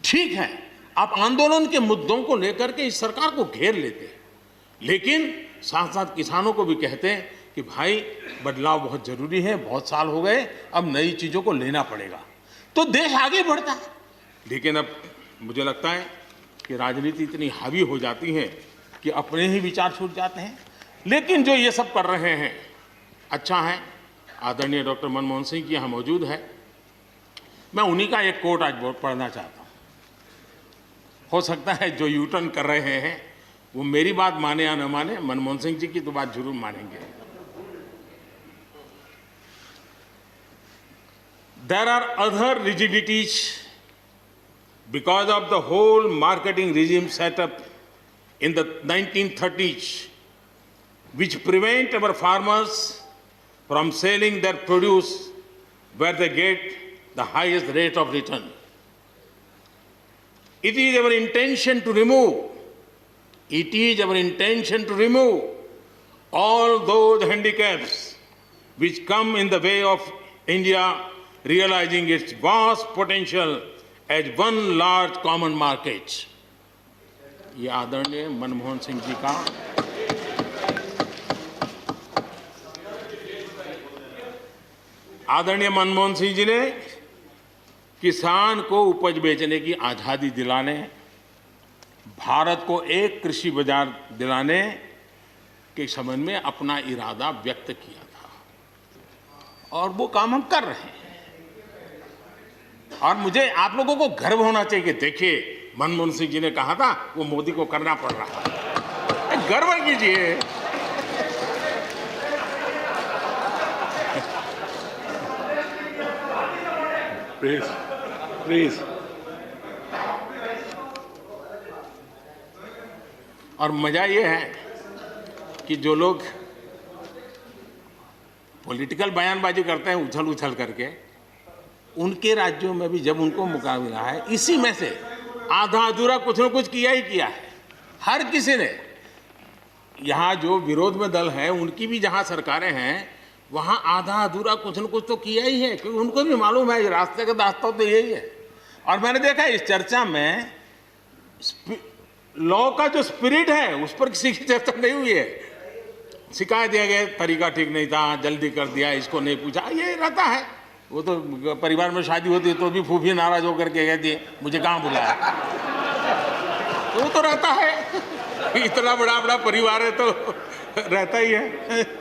ठीक है, आप आंदोलन के मुद्दों को लेकर के इस सरकार को घेर लेते, लेकिन साथ साथ किसानों को भी कहते हैं कि भाई बदलाव बहुत जरूरी है, बहुत साल हो गए, अब नई चीजों को लेना पड़ेगा, तो देश आगे बढ़ता है। लेकिन अब मुझे लगता है कि राजनीति इतनी हावी हो जाती है कि अपने ही विचार छूट जाते हैं। लेकिन जो ये सब कर रहे हैं अच्छा है। आदरणीय डॉक्टर मनमोहन सिंह जी यहाँ मौजूद है, मैं उन्हीं का एक कोट आज पढ़ना चाहता हूँ। हो सकता है जो यू टर्न कर रहे हैं वो मेरी बात माने या न माने, मनमोहन सिंह जी की तो बात जरूर मानेंगे। There are other rigidities because of the whole marketing regime set up in the 1930s, which prevent our farmers from selling their produce where they get the highest rate of return. It is our intention to remove all those handicaps which come in the way of India realizing its vast potential as one large common market. ये आदरणीय मनमोहन सिंह जी का आदरणीय मनमोहन सिंह जी ने किसान को उपज बेचने की आज़ादी दिलाने, भारत को एक कृषि बाजार दिलाने के संबंध में अपना इरादा व्यक्त किया था, और वो काम हम कर रहे हैं। और मुझे आप लोगों को गर्व होना चाहिए कि देखिए, मनमोहन सिंह जी ने कहा था वो मोदी को करना पड़ रहा है। गर्व कीजिए। Please please. और मजा ये है कि जो लोग पॉलिटिकल बयानबाजी करते हैं उछल उछल करके, उनके राज्यों में भी जब उनको मौका मिला है, इसी में से आधा अधूरा कुछ न कुछ किया ही किया है हर किसी ने। यहाँ जो विरोध में दल हैं, उनकी भी जहाँ सरकारें हैं, वहाँ आधा अधूरा कुछ न कुछ तो किया ही है, क्योंकि उनको भी मालूम है रास्ते का रास्ता तो यही है। और मैंने देखा इस चर्चा में लॉ का जो स्पिरिट है उस पर किसी की चर्चा नहीं हुई है। शिकायत दिया गया तरीका ठीक नहीं था, जल्दी कर दिया, इसको नहीं पूछा, ये रहता है। वो तो परिवार में शादी होती है तो भी फूफी नाराज होकर के कहती है मुझे कहाँ बुलाया, वो तो रहता है। इतना बड़ा बड़ा परिवार है तो रहता ही है।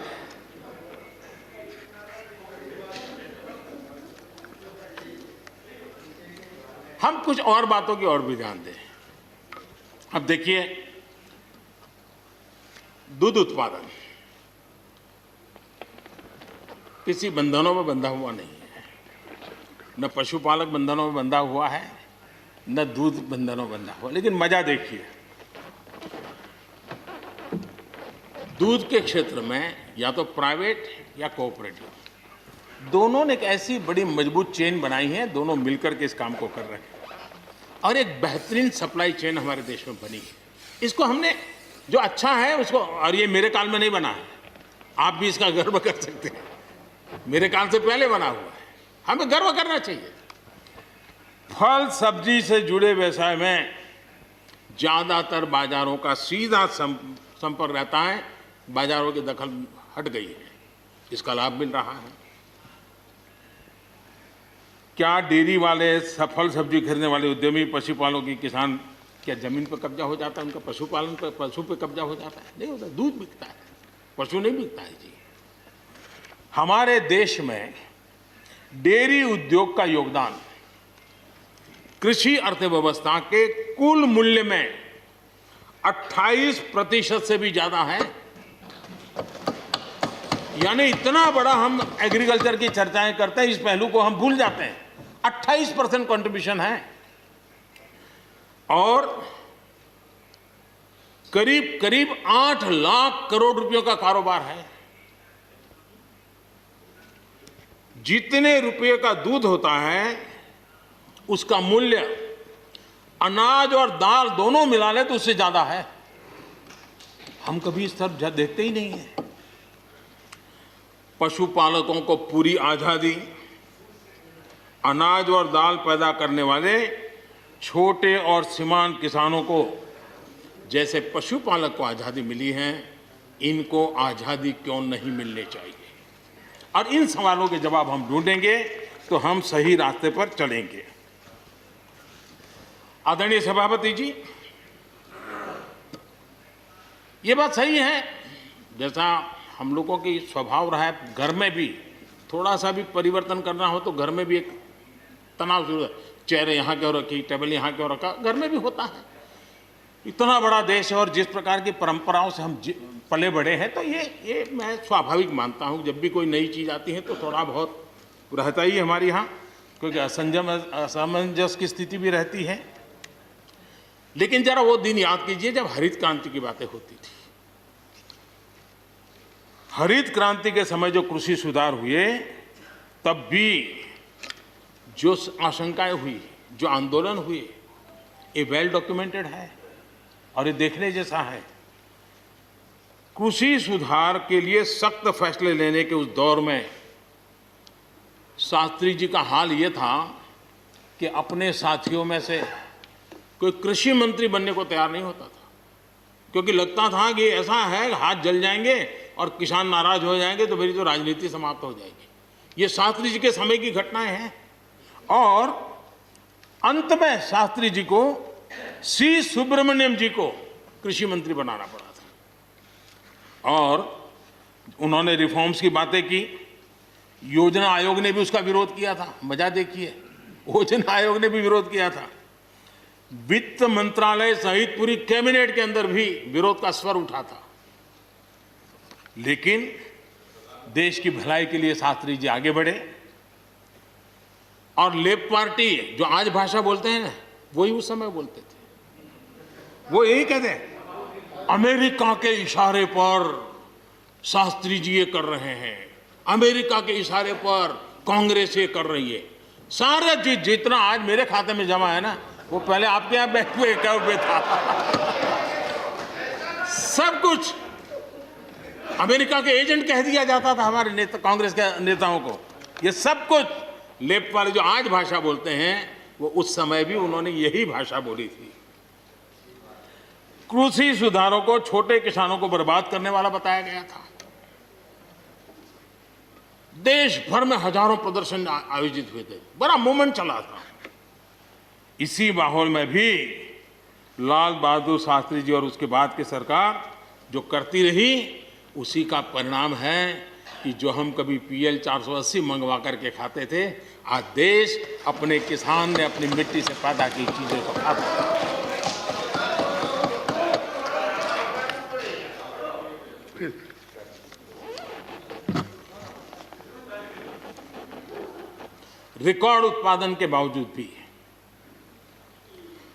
हम कुछ और बातों की ओर भी ध्यान दें। अब देखिए, दूध उत्पादन किसी बंधनों में बंधा हुआ नहीं है, न पशुपालक बंधनों में बंधा हुआ है, न दूध बंधनों में बंधा हुआ। लेकिन मजा देखिए, दूध के क्षेत्र में या तो प्राइवेट या कोऑपरेटिव, दोनों ने एक ऐसी बड़ी मजबूत चेन बनाई है, दोनों मिलकर के इस काम को कर रहे हैं और एक बेहतरीन सप्लाई चेन हमारे देश में बनी है। इसको हमने जो अच्छा है उसको, और ये मेरे काल में नहीं बना है, आप भी इसका गर्व कर सकते हैं, मेरे काल से पहले बना हुआ है, हमें गर्व करना चाहिए। फल सब्जी से जुड़े व्यवसाय में ज्यादातर बाजारों का सीधा संपर्क रहता है, बाजारों की दखल हट गई है, इसका लाभ मिल रहा है। क्या डेयरी वाले, फल सब्जी खरीदने वाले उद्यमी, पशुपालकों की किसान, क्या जमीन पर कब्जा हो जाता है उनका, पशुपालन पर, पशु पे कब्जा हो जाता है? नहीं होता, दूध बिकता है, पशु नहीं बिकता है जी। हमारे देश में डेयरी उद्योग का योगदान कृषि अर्थव्यवस्था के कुल मूल्य में 28% से भी ज्यादा है। यानी इतना बड़ा हम एग्रीकल्चर की चर्चाएं करते हैं, इस पहलू को हम भूल जाते हैं। 28% कंट्रीब्यूशन है और करीब करीब 8 लाख करोड़ रुपयों का कारोबार है। जितने रुपये का दूध होता है उसका मूल्य अनाज और दाल दोनों मिला ले तो उससे ज्यादा है। हम कभी इस तरफ देखते ही नहीं है। पशुपालकों को पूरी आजादी, अनाज और दाल पैदा करने वाले छोटे और सीमांत किसानों को जैसे पशुपालक को आजादी मिली है, इनको आजादी क्यों नहीं मिलनी चाहिए? और इन सवालों के जवाब हम ढूंढेंगे तो हम सही रास्ते पर चलेंगे। आदरणीय सभापति जी, ये बात सही है, जैसा हम लोगों की स्वभाव रहा है, घर में भी थोड़ा सा भी परिवर्तन करना हो तो घर में भी एक तनाव शुरू है। चेयर यहाँ क्यों रखी, टेबल यहाँ क्यों रखा, घर में भी होता है। इतना बड़ा देश है और जिस प्रकार की परंपराओं से हम पले बड़े हैं, तो ये मैं स्वाभाविक मानता हूँ। जब भी कोई नई चीज़ आती है तो थोड़ा बहुत रहता ही हमारे यहाँ, क्योंकि असमंजस की स्थिति भी रहती है। लेकिन जरा वो दिन याद कीजिए जब हरित क्रांति की बातें होती थी। हरित क्रांति के समय जो कृषि सुधार हुए, तब भी जो आशंकाएं हुई, जो आंदोलन हुए, ये वेल डॉक्यूमेंटेड है और ये देखने जैसा है। कृषि सुधार के लिए सख्त फैसले लेने के उस दौर में शास्त्री जी का हाल ये था कि अपने साथियों में से कोई कृषि मंत्री बनने को तैयार नहीं होता था, क्योंकि लगता था कि ऐसा है हाथ जल जाएंगे और किसान नाराज हो जाएंगे तो मेरी तो राजनीति समाप्त हो जाएगी। ये शास्त्री जी के समय की घटनाएं हैं। और अंत में शास्त्री जी को सी सुब्रमण्यम जी को कृषि मंत्री बनाना पड़ा था और उन्होंने रिफॉर्म्स की बातें की। योजना आयोग ने भी उसका विरोध किया था। मजा देखिए, योजना आयोग ने भी विरोध किया था। वित्त मंत्रालय सहित पूरी कैबिनेट के अंदर भी विरोध का स्वर उठा था। लेकिन देश की भलाई के लिए शास्त्री जी आगे बढ़े और लेब पार्टी जो आज भाषा बोलते हैं ना, वही उस समय बोलते थे। वो यही कहते हैं, अमेरिका के इशारे पर शास्त्री जी ये कर रहे हैं, अमेरिका के इशारे पर कांग्रेस ये कर रही है। सारा चीज जितना आज मेरे खाते में जमा है ना, वो पहले आपके यहाँ बैंक में अकाउंट में था। सब कुछ अमेरिका के एजेंट कह दिया जाता था हमारे नेता, कांग्रेस के नेताओं को। ये सब कुछ लेफ्ट वाले जो आज भाषा बोलते हैं, वो उस समय भी उन्होंने यही भाषा बोली थी। कृषि सुधारों को छोटे किसानों को बर्बाद करने वाला बताया गया था। देश भर में हजारों प्रदर्शन आयोजित हुए थे, बड़ा मूवमेंट चला था। इसी माहौल में भी लाल बहादुर शास्त्री जी और उसके बाद की सरकार जो करती रही, उसी का परिणाम है कि जो हम कभी PL 480 मंगवा करके खाते थे, आज देश अपने किसान ने अपनी मिट्टी से पैदा की चीजों को खाता है। रिकॉर्ड उत्पादन के बावजूद भी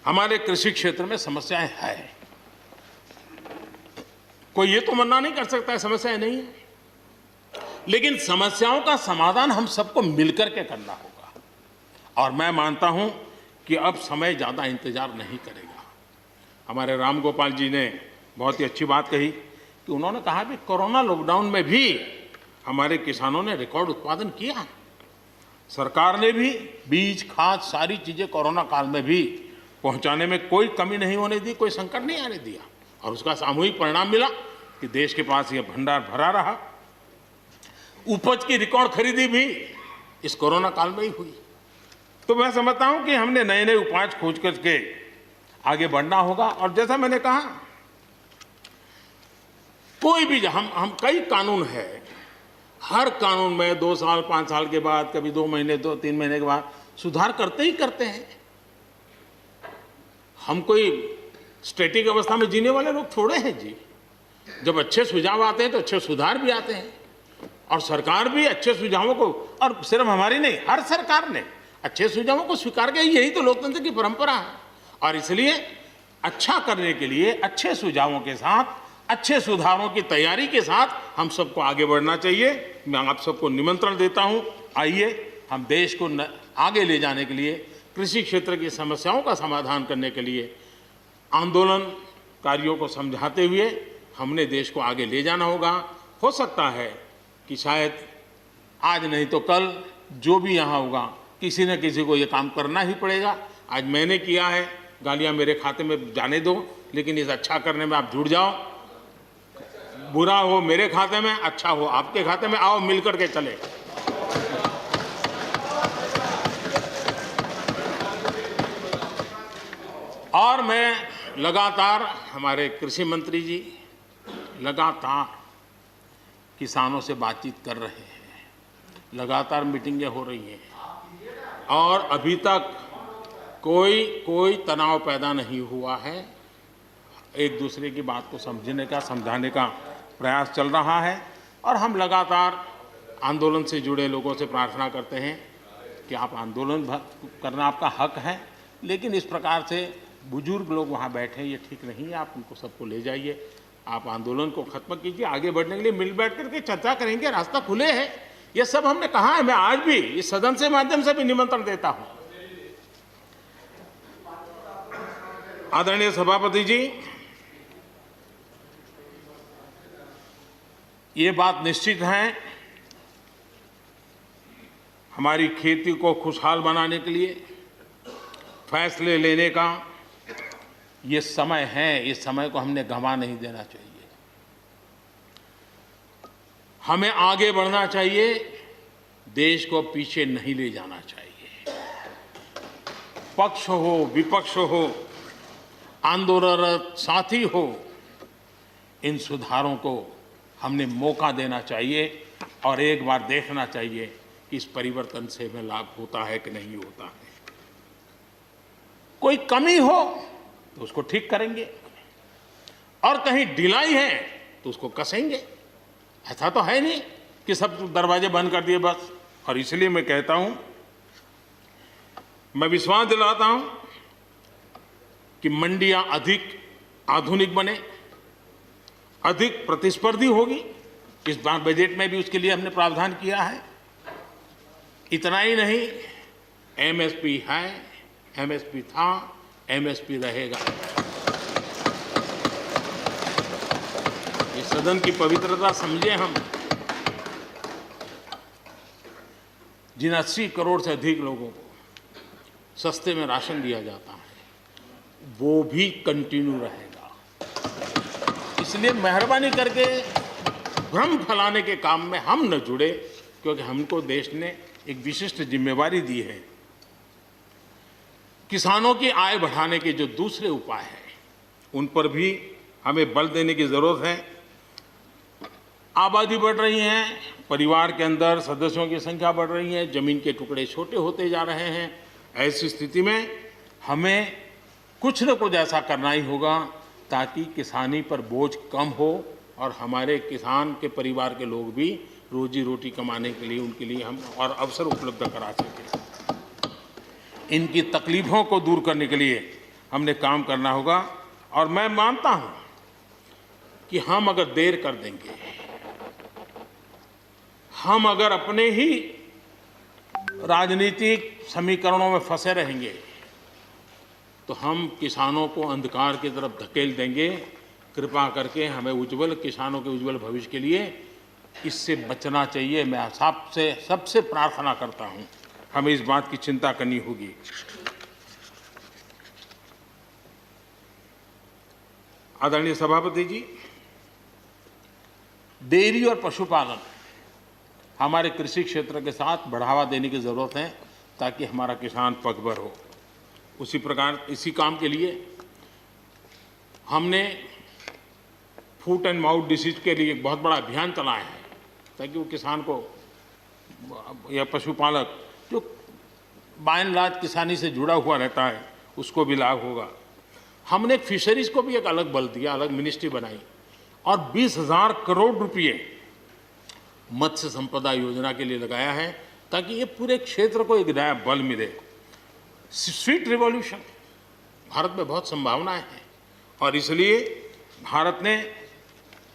हमारे कृषि क्षेत्र में समस्याएं हैं। कोई ये तो मना नहीं कर सकता है समस्याएं नहीं है, लेकिन समस्याओं का समाधान हम सबको मिलकर के करना होगा। और मैं मानता हूं कि अब समय ज्यादा इंतजार नहीं करेगा। हमारे राम गोपाल जी ने बहुत ही अच्छी बात कही कि उन्होंने कहा कि कोरोना लॉकडाउन में भी हमारे किसानों ने रिकॉर्ड उत्पादन किया। सरकार ने भी बीज, खाद, सारी चीजें कोरोना काल में भी पहुंचाने में कोई कमी नहीं होने दी, कोई संकट नहीं आने दिया, और उसका सामूहिक परिणाम मिला कि देश के पास यह भंडार भरा रहा। उपज की रिकॉर्ड खरीदी भी इस कोरोना काल में ही हुई। तो मैं समझता हूं कि हमने नए नए उपाय खोज करके आगे बढ़ना होगा। और जैसा मैंने कहा, कोई भी हम कई कानून है, हर कानून में 2 साल 5 साल के बाद, कभी 2 महीने 2-3 महीने के बाद सुधार करते ही करते हैं। हम कोई स्टैटिक अवस्था में जीने वाले लोग थोड़े हैं जी। जब अच्छे सुझाव आते हैं तो अच्छे सुधार भी आते हैं, और सरकार भी अच्छे सुझावों को, और सिर्फ हमारी नहीं, हर सरकार ने अच्छे सुझावों को स्वीकार किया। यही तो लोकतंत्र की परंपरा है। और इसलिए अच्छा करने के लिए अच्छे सुझावों के साथ, अच्छे सुधारों की तैयारी के साथ हम सबको आगे बढ़ना चाहिए। मैं आप सबको निमंत्रण देता हूं, आइए हम देश को आगे ले जाने के लिए, कृषि क्षेत्र की समस्याओं का समाधान करने के लिए आंदोलनकारियों को समझाते हुए हमने देश को आगे ले जाना होगा। हो सकता है कि शायद आज नहीं तो कल जो भी यहाँ होगा, किसी न किसी को ये काम करना ही पड़ेगा। आज मैंने किया है, गालियाँ मेरे खाते में जाने दो, लेकिन इस अच्छा करने में आप जुड़ जाओ। बुरा हो मेरे खाते में, अच्छा हो आपके खाते में, आओ मिलकर के चले। और मैं लगातार, हमारे कृषि मंत्री जी लगातार किसानों से बातचीत कर रहे हैं, लगातार मीटिंगें हो रही हैं, और अभी तक कोई तनाव पैदा नहीं हुआ है। एक दूसरे की बात को समझने का, समझाने का प्रयास चल रहा है। और हम लगातार आंदोलन से जुड़े लोगों से प्रार्थना करते हैं कि आप आंदोलन करना आपका हक है, लेकिन इस प्रकार से बुजुर्ग लोग वहाँ बैठे, ये ठीक नहीं है। आप उनको सबको ले जाइए, आप आंदोलन को खत्म कीजिए। आगे बढ़ने के लिए मिल बैठ करके चर्चा करेंगे, रास्ता खुले है। ये सब हमने कहा है। मैं आज भी इस सदन से माध्यम से भी निमंत्रण देता हूँ। आदरणीय सभापति जी, ये बात निश्चित है, हमारी खेती को खुशहाल बनाने के लिए फैसले लेने का ये समय है। इस समय को हमने गंवा नहीं देना चाहिए। हमें आगे बढ़ना चाहिए, देश को पीछे नहीं ले जाना चाहिए। पक्ष हो, विपक्ष हो, आंदोलनरत साथी हो, इन सुधारों को हमने मौका देना चाहिए और एक बार देखना चाहिए कि इस परिवर्तन से हमें लाभ होता है कि नहीं होता है। कोई कमी हो तो उसको ठीक करेंगे, और कहीं ढिलाई है तो उसको कसेंगे। ऐसा तो है नहीं कि सब दरवाजे बंद कर दिए बस। और इसलिए मैं कहता हूं मैं विश्वास दिलाता हूं कि मंडियां अधिक आधुनिक बने, अधिक प्रतिस्पर्धी होगी। इस बार बजट में भी उसके लिए हमने प्रावधान किया है। इतना ही नहीं, एमएसपी है, एमएसपी था, एमएसपी रहेगा। ये सदन की पवित्रता समझे हम। जिन 80 करोड़ से अधिक लोगों को सस्ते में राशन दिया जाता है, वो भी कंटिन्यू रहेगा। इसलिए मेहरबानी करके भ्रम फैलाने के काम में हम न जुड़े, क्योंकि हमको देश ने एक विशिष्ट जिम्मेवारी दी है। किसानों की आय बढ़ाने के जो दूसरे उपाय हैं, उन पर भी हमें बल देने की जरूरत है। आबादी बढ़ रही है, परिवार के अंदर सदस्यों की संख्या बढ़ रही है, जमीन के टुकड़े छोटे होते जा रहे हैं। ऐसी स्थिति में हमें कुछ न कुछ ऐसा करना ही होगा ताकि किसानी पर बोझ कम हो और हमारे किसान के परिवार के लोग भी रोजी रोटी कमाने के लिए, उनके लिए हम और अवसर उपलब्ध करा सकें। इनकी तकलीफों को दूर करने के लिए हमने काम करना होगा। और मैं मानता हूं कि हम अगर देर कर देंगे, हम अगर अपने ही राजनीतिक समीकरणों में फंसे रहेंगे, तो हम किसानों को अंधकार की तरफ धकेल देंगे। कृपा करके हमें किसानों के उज्जवल भविष्य के लिए इससे बचना चाहिए। मैं सबसे प्रार्थना करता हूं, हमें इस बात की चिंता करनी होगी। आदरणीय सभापति जी, डेयरी और पशुपालन हमारे कृषि क्षेत्र के साथ बढ़ावा देने की जरूरत है ताकि हमारा किसान पगभर हो। उसी प्रकार इसी काम के लिए हमने फूट एंड माउथ डिसीज के लिए एक बहुत बड़ा अभियान चलाया है ताकि वो किसान को या पशुपालक जो बाय एंड लार्ज किसानी से जुड़ा हुआ रहता है उसको भी लाभ होगा। हमने फिशरीज को भी एक अलग बल दिया, अलग मिनिस्ट्री बनाई और 20,000 करोड़ रुपए मत्स्य संपदा योजना के लिए लगाया है ताकि ये पूरे क्षेत्र को एक नया बल मिले। स्वीट रिवॉल्यूशन, भारत में बहुत संभावनाएं हैं और इसलिए भारत ने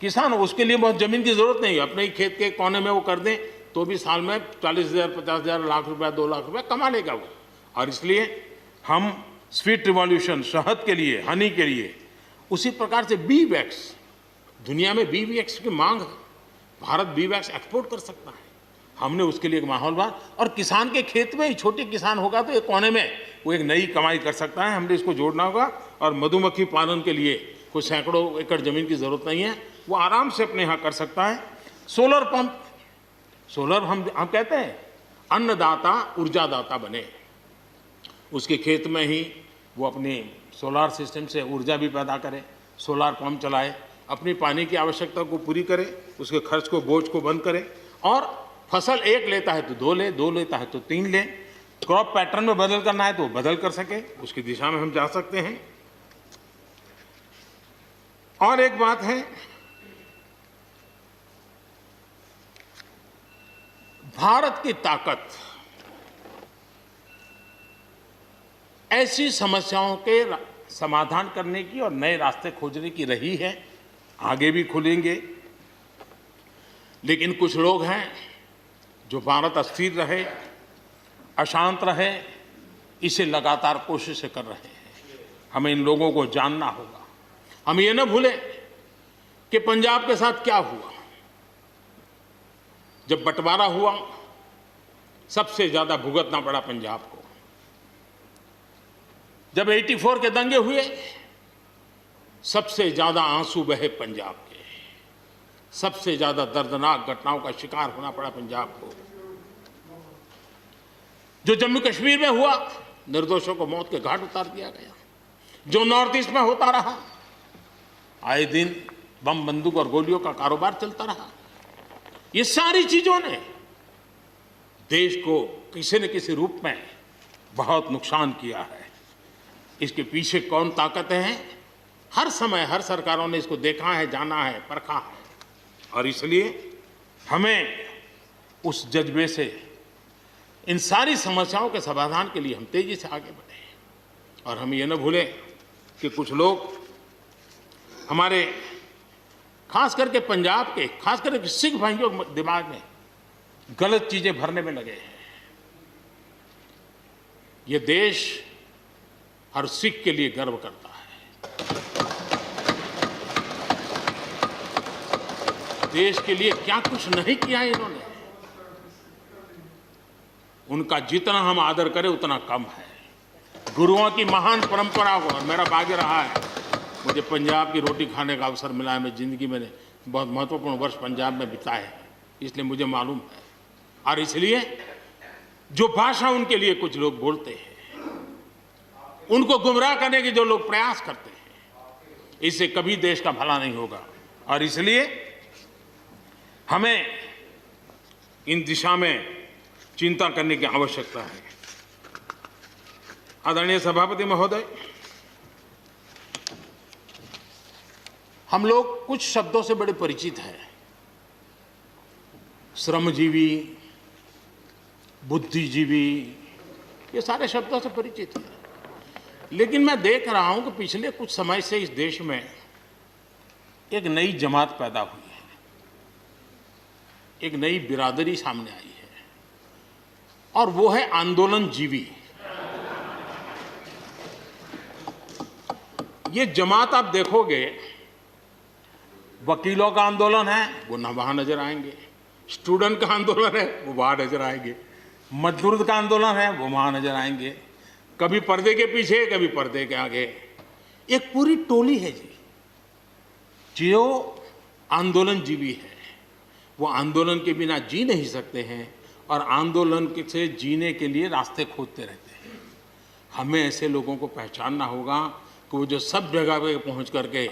किसान, उसके लिए बहुत जमीन की जरूरत नहीं है, अपने ही खेत के कोने में वो कर दें तो भी साल में 40,000, 50,000, लाख रुपया, 2 लाख रुपया कमा लेगा वो। और इसलिए हम स्वीट रिवॉल्यूशन, शहद के लिए, हनी के लिए, उसी प्रकार से बी वैक्स, दुनिया में बी वैक्स की मांग है, भारत बी वैक्स एक्सपोर्ट कर सकता है। हमने उसके लिए एक माहौल बना और किसान के खेत में ही छोटे किसान होगा तो एक कोने में वो एक नई कमाई कर सकता है। हमने इसको जोड़ना होगा और मधुमक्खी पालन के लिए कोई सैकड़ों एकड़ जमीन की जरूरत नहीं है, वो आराम से अपने यहाँ कर सकता है। सोलर पंप, सोलर हम कहते हैं अन्नदाता ऊर्जादाता बने, उसके खेत में ही वो अपनी सोलार सिस्टम से ऊर्जा भी पैदा करे, सोलार पंप चलाए, अपनी पानी की आवश्यकता को पूरी करे, उसके खर्च को, बोझ को बंद करे और फसल एक लेता है तो 2 ले, 2 लेता है तो 3 ले। क्रॉप पैटर्न में बदल करना है तो बदल कर सके, उसकी दिशा में हम जा सकते हैं। और एक बात है, भारत की ताकत ऐसी समस्याओं के समाधान करने की और नए रास्ते खोजने की रही है, आगे भी खुलेंगे। लेकिन कुछ लोग हैं जो भारत अस्थिर रहे, अशांत रहे, इसे लगातार कोशिशें कर रहे हैं। हमें इन लोगों को जानना होगा। हम ये न भूलें कि पंजाब के साथ क्या हुआ। जब बंटवारा हुआ, सबसे ज्यादा भुगतना पड़ा पंजाब को। जब 84 के दंगे हुए, सबसे ज्यादा आंसू बहे पंजाब के, सबसे ज्यादा दर्दनाक घटनाओं का शिकार होना पड़ा पंजाब को। जो जम्मू कश्मीर में हुआ, निर्दोषों को मौत के घाट उतार दिया गया। जो नॉर्थ ईस्ट में होता रहा, आए दिन बम, बंदूक और गोलियों का कारोबार चलता रहा। ये सारी चीजों ने देश को किसी न किसी रूप में बहुत नुकसान किया है। इसके पीछे कौन ताकतें हैं, हर समय हर सरकारों ने इसको देखा है, जाना है, परखा है। और इसलिए हमें उस जज्बे से इन सारी समस्याओं के समाधान के लिए हम तेजी से आगे बढ़े और हम ये न भूलें कि कुछ लोग हमारे खास करके पंजाब के, खास करके सिख भाइयों के दिमाग में गलत चीजें भरने में लगे हैं। ये देश हर सिख के लिए गर्व करता है। देश के लिए क्या कुछ नहीं किया इन्होंने, उनका जितना हम आदर करें उतना कम है। गुरुओं की महान परंपरा को, और मेरा भाग्य रहा है मुझे पंजाब की रोटी खाने का अवसर मिला है। मैं जिंदगी में बहुत महत्वपूर्ण वर्ष पंजाब में बिताए हैं, इसलिए मुझे मालूम है। और इसलिए जो भाषा उनके लिए कुछ लोग बोलते हैं, उनको गुमराह करने के जो लोग प्रयास करते हैं, इससे कभी देश का भला नहीं होगा। और इसलिए हमें इन दिशा में चिंता करने की आवश्यकता है। आदरणीय सभापति महोदय, हम लोग कुछ शब्दों से बड़े परिचित हैं। श्रमजीवी, बुद्धिजीवी, ये सारे शब्दों से परिचित हैं। लेकिन मैं देख रहा हूं कि पिछले कुछ समय से इस देश में एक नई जमात पैदा हुई है, एक नई बिरादरी सामने आई है, और वो है आंदोलनजीवी। ये जमात आप देखोगे, वकीलों का आंदोलन है वो न वहां नजर आएंगे, स्टूडेंट का आंदोलन है वो वहां नजर आएंगे, मजदूर का आंदोलन है वो वहां नजर आएंगे, कभी पर्दे के पीछे कभी पर्दे के आगे। एक पूरी टोली है जी जो आंदोलनजीवी है। वो आंदोलन के बिना जी नहीं सकते हैं और आंदोलन से जीने के लिए रास्ते खोजते रहते हैं। हमें ऐसे लोगों को पहचानना होगा कि वो जो सब जगह पे पहुंच करके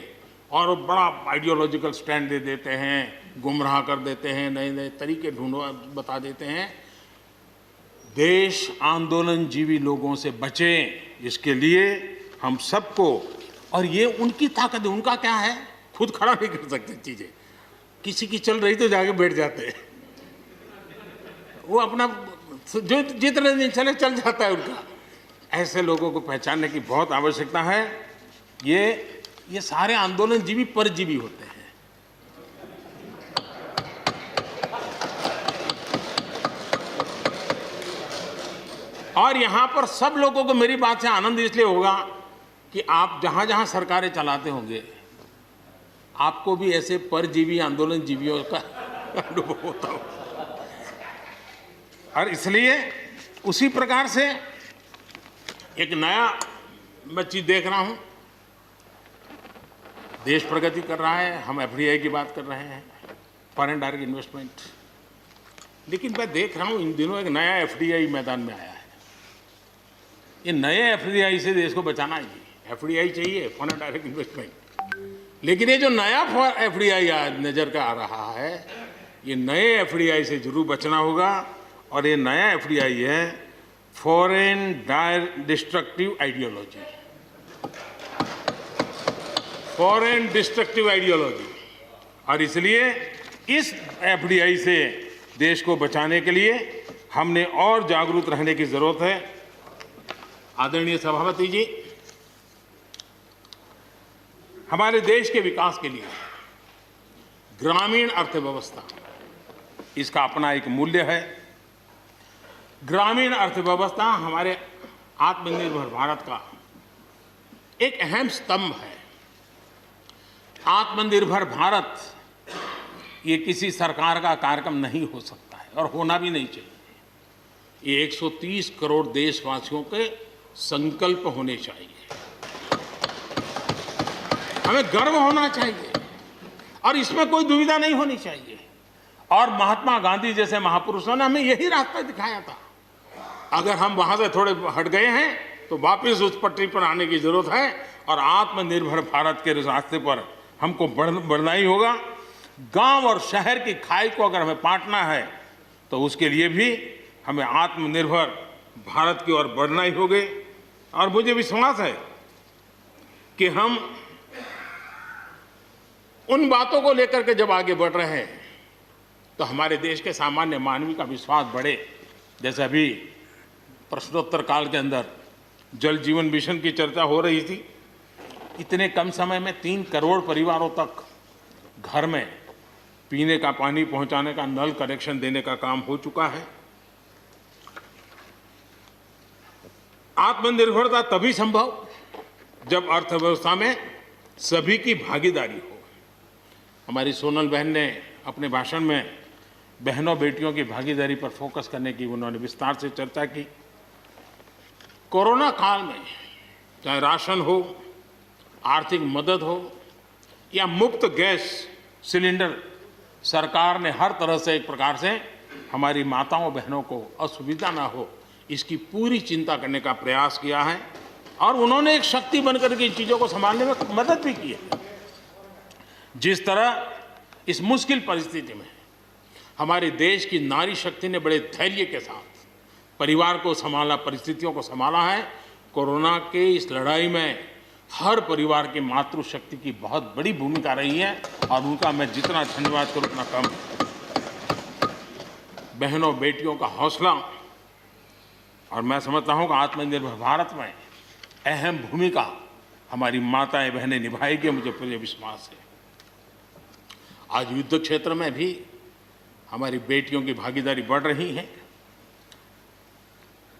और बड़ा आइडियोलॉजिकल स्टैंड दे देते हैं, गुमराह कर देते हैं, नए नए तरीके बता देते हैं। देश आंदोलनजीवी लोगों से बचे, इसके लिए हम सबको, और ये उनकी ताकत है। उनका क्या है, खुद खड़ा नहीं कर सकते चीजें, किसी की चल रही तो जाके बैठ जाते हैं। वो अपना जो जितने दिन चले चल जाता है उनका। ऐसे लोगों को पहचानने की बहुत आवश्यकता है। ये सारे आंदोलनजीवी परजीवी होते हैं। और यहां पर सब लोगों को मेरी बात से आनंद इसलिए होगा कि आप जहां जहां सरकारें चलाते होंगे, आपको भी ऐसे परजीवी आंदोलनजीवियों का अनुभव होता हो। और इसलिए उसी प्रकार से एक नया मैं चीज देख रहा हूं। देश प्रगति कर रहा है, हम एफडीआई की बात कर रहे हैं, फॉरेन डायरेक्ट इन्वेस्टमेंट। लेकिन मैं देख रहा हूं इन दिनों एक नया एफडीआई मैदान में आया है। ये नए एफडीआई से देश को बचाना है जी। एफडीआई चाहिए, फॉरेन डायरेक्ट इन्वेस्टमेंट। लेकिन ये जो नया एफडीआई नजर का आ रहा है, ये नए एफडीआई से जरूर बचना होगा। और ये नया एफडीआई है foreign direct destructive ideology, foreign destructive ideology. और इसलिए इस एफडीआई से देश को बचाने के लिए हमने और जागरूक रहने की जरूरत है। आदरणीय सभापति जी, हमारे देश के विकास के लिए ग्रामीण अर्थव्यवस्था, इसका अपना एक मूल्य है। ग्रामीण अर्थव्यवस्था हमारे आत्मनिर्भर भारत का एक अहम स्तंभ है। आत्मनिर्भर भारत ये किसी सरकार का कार्यक्रम नहीं हो सकता है और होना भी नहीं चाहिए। ये 130 करोड़ देशवासियों के संकल्प होने चाहिए। हमें गर्व होना चाहिए और इसमें कोई दुविधा नहीं होनी चाहिए। और महात्मा गांधी जैसे महापुरुषों ने हमें यही रास्ता दिखाया था। अगर हम वहां से थोड़े हट गए हैं तो वापस उस पटरी पर आने की जरूरत है और आत्मनिर्भर भारत के रास्ते पर हमको बढ़ना ही होगा। गांव और शहर की खाई को अगर हमें बांटना है तो उसके लिए भी हमें आत्मनिर्भर भारत की ओर बढ़ना ही होगा। और मुझे विश्वास है कि हम उन बातों को लेकर के जब आगे बढ़ रहे हैं तो हमारे देश के सामान्य मानवी का विश्वास बढ़े जैसे अभी प्रश्नोत्तर काल के अंदर जल जीवन मिशन की चर्चा हो रही थी, इतने कम समय में 3 करोड़ परिवारों तक घर में पीने का पानी पहुंचाने का, नल कनेक्शन देने का काम हो चुका है। आत्मनिर्भरता तभी संभव जब अर्थव्यवस्था में सभी की भागीदारी हो। हमारी सोनल बहन ने अपने भाषण में बहनों बेटियों की भागीदारी पर फोकस करने की उन्होंने विस्तार से चर्चा की। कोरोना काल में चाहे राशन हो, आर्थिक मदद हो या मुफ्त गैस सिलेंडर, सरकार ने हर तरह से एक प्रकार से हमारी माताओं बहनों को असुविधा ना हो, इसकी पूरी चिंता करने का प्रयास किया है और उन्होंने एक शक्ति बनकर के इन चीज़ों को संभालने में मदद भी की है। जिस तरह इस मुश्किल परिस्थिति में हमारे देश की नारी शक्ति ने बड़े धैर्य के साथ परिवार को संभाला, परिस्थितियों को संभाला है, कोरोना के इस लड़ाई में हर परिवार की मातृशक्ति की बहुत बड़ी भूमिका रही है और उनका मैं जितना धन्यवाद करूं उतना कम। बहनों बेटियों का हौसला, और मैं समझता हूं कि आत्मनिर्भर भारत में अहम भूमिका हमारी माताएं बहनें निभाएगी, मुझे पूरे विश्वास है। आज युद्ध क्षेत्र में भी हमारी बेटियों की भागीदारी बढ़ रही है।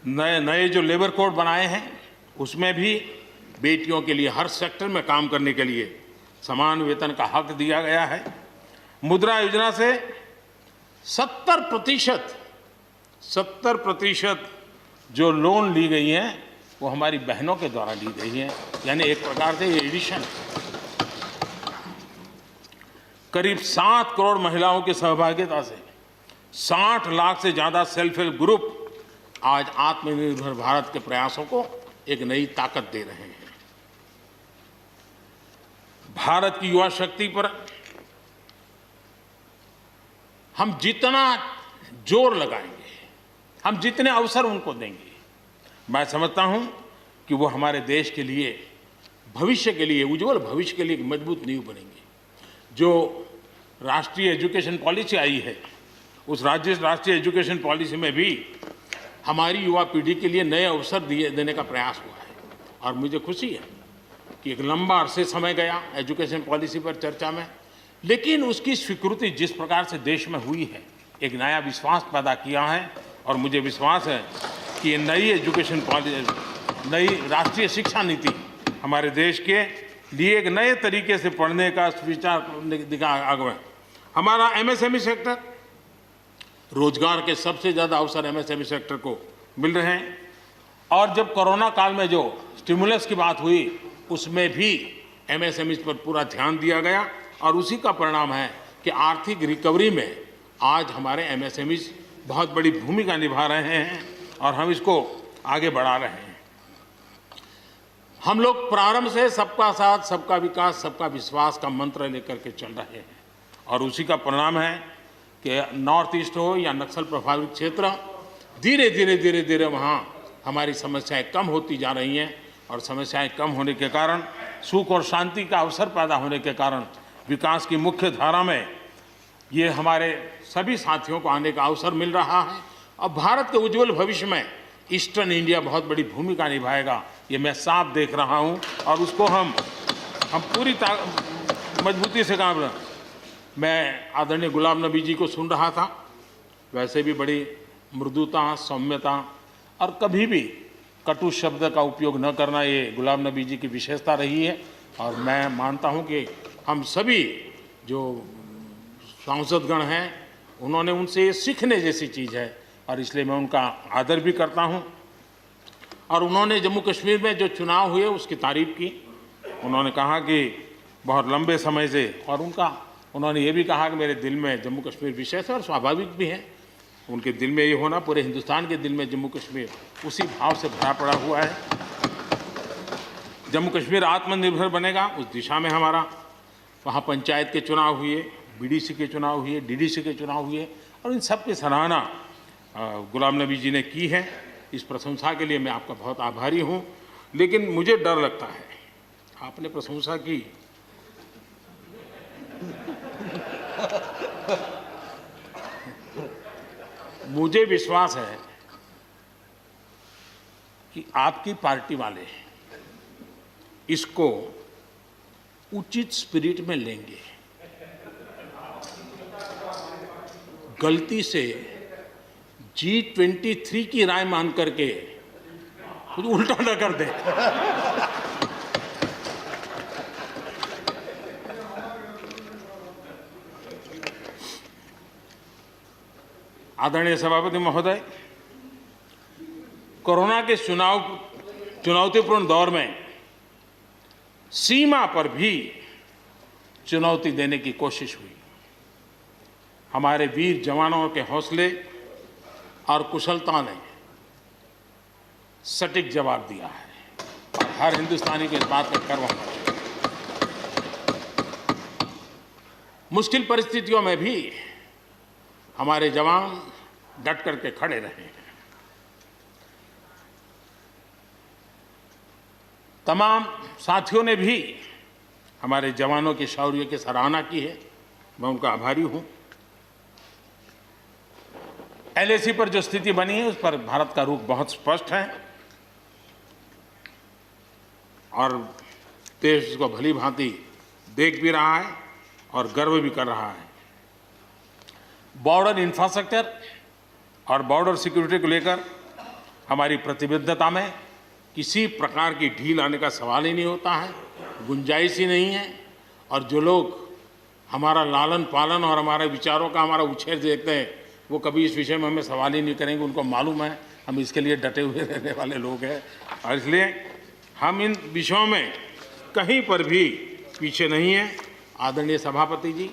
नए जो लेबर कोड बनाए हैं उसमें भी बेटियों के लिए हर सेक्टर में काम करने के लिए समान वेतन का हक दिया गया है। मुद्रा योजना से 70% जो लोन ली गई हैं वो हमारी बहनों के द्वारा ली गई हैं, यानी एक प्रकार से ये एडिशन। करीब 7 करोड़ महिलाओं की सहभागिता से 60 लाख से ज़्यादा सेल्फ हेल्प ग्रुप आज आत्मनिर्भर भारत के प्रयासों को एक नई ताकत दे रहे हैं। भारत की युवा शक्ति पर हम जितना जोर लगाएंगे, हम जितने अवसर उनको देंगे, मैं समझता हूं कि वो हमारे देश के लिए, भविष्य के लिए, उज्जवल भविष्य के लिए एक मजबूत नींव बनेंगे। जो राष्ट्रीय एजुकेशन पॉलिसी आई है, उस राष्ट्रीय एजुकेशन पॉलिसी में भी हमारी युवा पीढ़ी के लिए नए अवसर देने का प्रयास हुआ है और मुझे खुशी है कि एक लंबा अरसे समय गया एजुकेशन पॉलिसी पर चर्चा में, लेकिन उसकी स्वीकृति जिस प्रकार से देश में हुई है, एक नया विश्वास पैदा किया है और मुझे विश्वास है कि ये नई एजुकेशन पॉलिसी, नई राष्ट्रीय शिक्षा नीति हमारे देश के लिए एक नए तरीके से पढ़ने का विचार दिखा आगे। हमारा एमएसएमई सेक्टर, रोजगार के सबसे ज़्यादा अवसर एमएसएमई सेक्टर को मिल रहे हैं और जब कोरोना काल में जो स्टिमुलस की बात हुई उसमें भी एमएसएमई पर पूरा ध्यान दिया गया और उसी का परिणाम है कि आर्थिक रिकवरी में आज हमारे एमएसएमई बहुत बड़ी भूमिका निभा रहे हैं और हम इसको आगे बढ़ा रहे हैं। हम लोग प्रारंभ से सबका साथ, सबका विकास, सबका विश्वास का मंत्र लेकर के चल रहे हैं और उसी का परिणाम है कि नॉर्थ ईस्ट हो या नक्सल प्रभावित क्षेत्र, धीरे धीरे वहाँ हमारी समस्याएं कम होती जा रही हैं और समस्याएं कम होने के कारण, सुख और शांति का अवसर पैदा होने के कारण विकास की मुख्य धारा में ये हमारे सभी साथियों को आने का अवसर मिल रहा है और भारत के उज्जवल भविष्य में ईस्टर्न इंडिया बहुत बड़ी भूमिका निभाएगा, ये मैं साफ देख रहा हूँ और उसको हम पूरी मजबूती से काम रहे। मैं आदरणीय गुलाम नबी जी को सुन रहा था, वैसे भी बड़ी मृदुता, सौम्यता और कभी भी कटु शब्द का उपयोग न करना, ये गुलाम नबी जी की विशेषता रही है और मैं मानता हूँ कि हम सभी जो सांसदगण हैं उन्होंने उनसे ये सीखने जैसी चीज़ है और इसलिए मैं उनका आदर भी करता हूँ। और उन्होंने जम्मू कश्मीर में जो चुनाव हुए उसकी तारीफ की। उन्होंने कहा कि बहुत लंबे समय से, और उन्होंने ये भी कहा कि मेरे दिल में जम्मू कश्मीर विशेष है और स्वाभाविक भी है, उनके दिल में ये होना, पूरे हिंदुस्तान के दिल में जम्मू कश्मीर उसी भाव से भरा पड़ा हुआ है। जम्मू कश्मीर आत्मनिर्भर बनेगा उस दिशा में हमारा, वहाँ पंचायत के चुनाव हुए, बीडीसी के चुनाव हुए, डीडीसी के चुनाव हुए और इन सब की सराहना गुलाम नबी जी ने की है। इस प्रशंसा के लिए मैं आपका बहुत आभारी हूँ, लेकिन मुझे डर लगता है, आपने प्रशंसा की मुझे विश्वास है कि आपकी पार्टी वाले इसको उचित स्पिरिट में लेंगे, गलती से G23 की राय मान करके कुछ उल्टा न कर दे। आदरणीय सभापति महोदय, कोरोना के चुनौतीपूर्ण दौर में सीमा पर भी चुनौती देने की कोशिश हुई। हमारे वीर जवानों के हौसले और कुशलता ने सटीक जवाब दिया है और हर हिंदुस्तानी को इस बात का गर्व होना चाहिए। मुश्किल परिस्थितियों में भी हमारे जवान डट करके खड़े रहे हैं। तमाम साथियों ने भी हमारे जवानों के शौर्य की सराहना की है, मैं उनका आभारी हूं। LAC पर जो स्थिति बनी है उस पर भारत का रुख बहुत स्पष्ट है और देश इसको भली भांति देख भी रहा है और गर्व भी कर रहा है। बॉर्डर इंफ्रास्ट्रक्चर और बॉर्डर सिक्योरिटी को लेकर हमारी प्रतिबद्धता में किसी प्रकार की ढील आने का सवाल ही नहीं होता है, गुंजाइश ही नहीं है। और जो लोग हमारा लालन पालन और हमारे विचारों का हमारा उछेर देखते हैं वो कभी इस विषय में हमें सवाल ही नहीं करेंगे। उनको मालूम है हम इसके लिए डटे हुए रहने वाले लोग हैं और इसलिए हम इन विषयों में कहीं पर भी पीछे नहीं हैं। आदरणीय सभापति जी,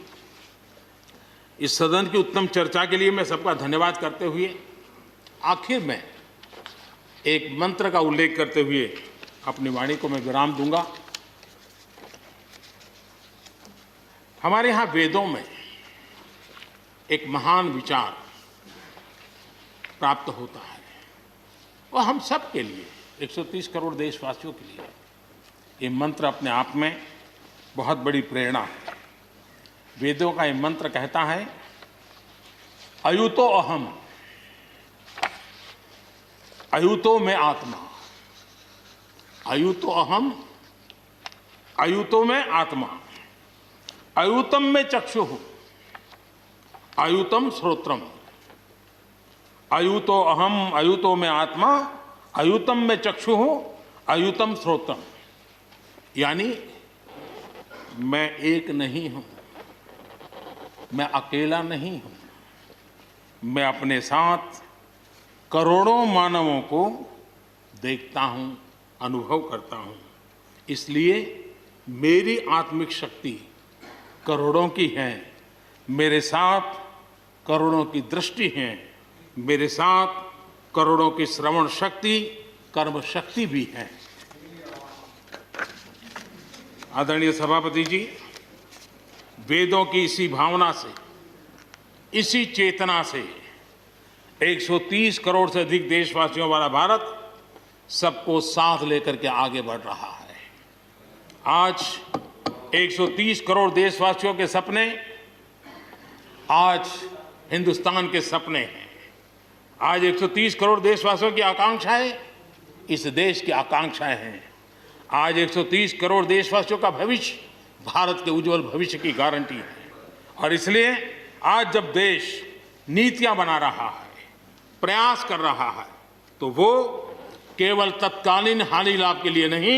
इस सदन की उत्तम चर्चा के लिए मैं सबका धन्यवाद करते हुए आखिर में एक मंत्र का उल्लेख करते हुए अपनी वाणी को मैं विराम दूंगा। हमारे यहाँ वेदों में एक महान विचार प्राप्त होता है और हम सब के लिए 130 करोड़ देशवासियों के लिए ये मंत्र अपने आप में बहुत बड़ी प्रेरणा है। वेदों का ये मंत्र कहता है, अयुतो अहम, अयुतो में आत्मा, अयुतो अहम, अयुतो में आत्मा, अयुतम में चक्षुः, अयुतम श्रोत्रम, अयुतो अहम, अयुतो में आत्मा, अयुतम में चक्षुः, अयुतम श्रोत्रम। यानी मैं एक नहीं हूं, मैं अकेला नहीं हूं, मैं अपने साथ करोड़ों मानवों को देखता हूं, अनुभव करता हूं। इसलिए मेरी आत्मिक शक्ति करोड़ों की है, मेरे साथ करोड़ों की दृष्टि है, मेरे साथ करोड़ों की श्रवण शक्ति, कर्म शक्ति भी है। आदरणीय सभापति जी, वेदों की इसी भावना से, इसी चेतना से 130 करोड़ से अधिक देशवासियों वाला भारत सबको साथ लेकर के आगे बढ़ रहा है। आज 130 करोड़ देशवासियों के सपने आज हिंदुस्तान के सपने हैं। आज 130 करोड़ देशवासियों की आकांक्षाएं इस देश की आकांक्षाएं हैं। आज 130 करोड़ देशवासियों का भविष्य भारत के उज्जवल भविष्य की गारंटी है। और इसलिए आज जब देश नीतियां बना रहा है, प्रयास कर रहा है, तो वो केवल तत्कालीन हानि लाभ के लिए नहीं,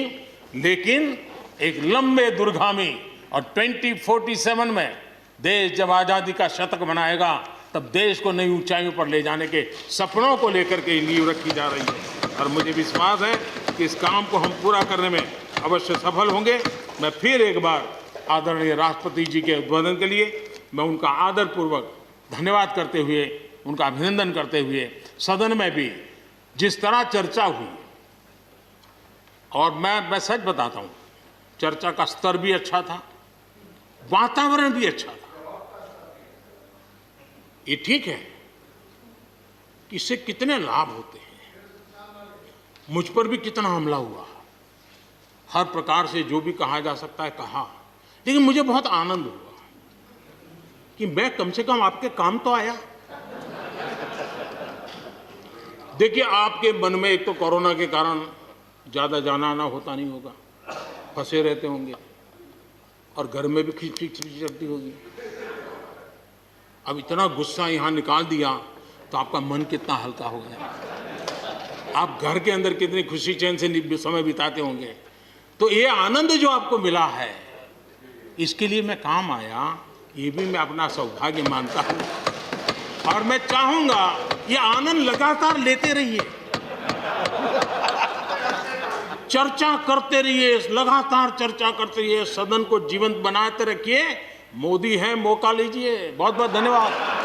लेकिन एक लंबे दूरगामी और 2047 में देश जब आज़ादी का शतक मनाएगा तब देश को नई ऊंचाइयों पर ले जाने के सपनों को लेकर के नींव रखी जा रही है। और मुझे विश्वास है कि इस काम को हम पूरा करने में अवश्य सफल होंगे। मैं फिर एक बार आदरणीय राष्ट्रपति जी के उद्बोधन के लिए मैं उनका आदरपूर्वक धन्यवाद करते हुए, उनका अभिनंदन करते हुए, सदन में भी जिस तरह चर्चा हुई, और मैं सच बताता हूँ, चर्चा का स्तर भी अच्छा था, वातावरण भी अच्छा था। ये ठीक है कि इससे कितने लाभ होते हैं, मुझ पर भी कितना हमला हुआ, हर प्रकार से जो भी कहा जा सकता है कहा, लेकिन मुझे बहुत आनंद हुआ कि मैं कम से कम आपके काम तो आया। देखिए, आपके मन में एक तो कोरोना के कारण ज़्यादा जाना आना होता नहीं होगा, फंसे रहते होंगे और घर में भी खिचपिच चलती होगी। अब इतना गुस्सा यहाँ निकाल दिया तो आपका मन कितना हल्का हो गया, आप घर के अंदर कितनी खुशी चैन से समय बिताते होंगे। तो ये आनंद जो आपको मिला है, इसके लिए मैं काम आया, ये भी मैं अपना सौभाग्य मानता हूँ और मैं चाहूंगा ये आनंद लगातार लेते रहिए, चर्चा करते रहिए, लगातार चर्चा करते रहिए, सदन को जीवंत बनाते रखिए। मोदी है, मौका लीजिए। बहुत बहुत धन्यवाद।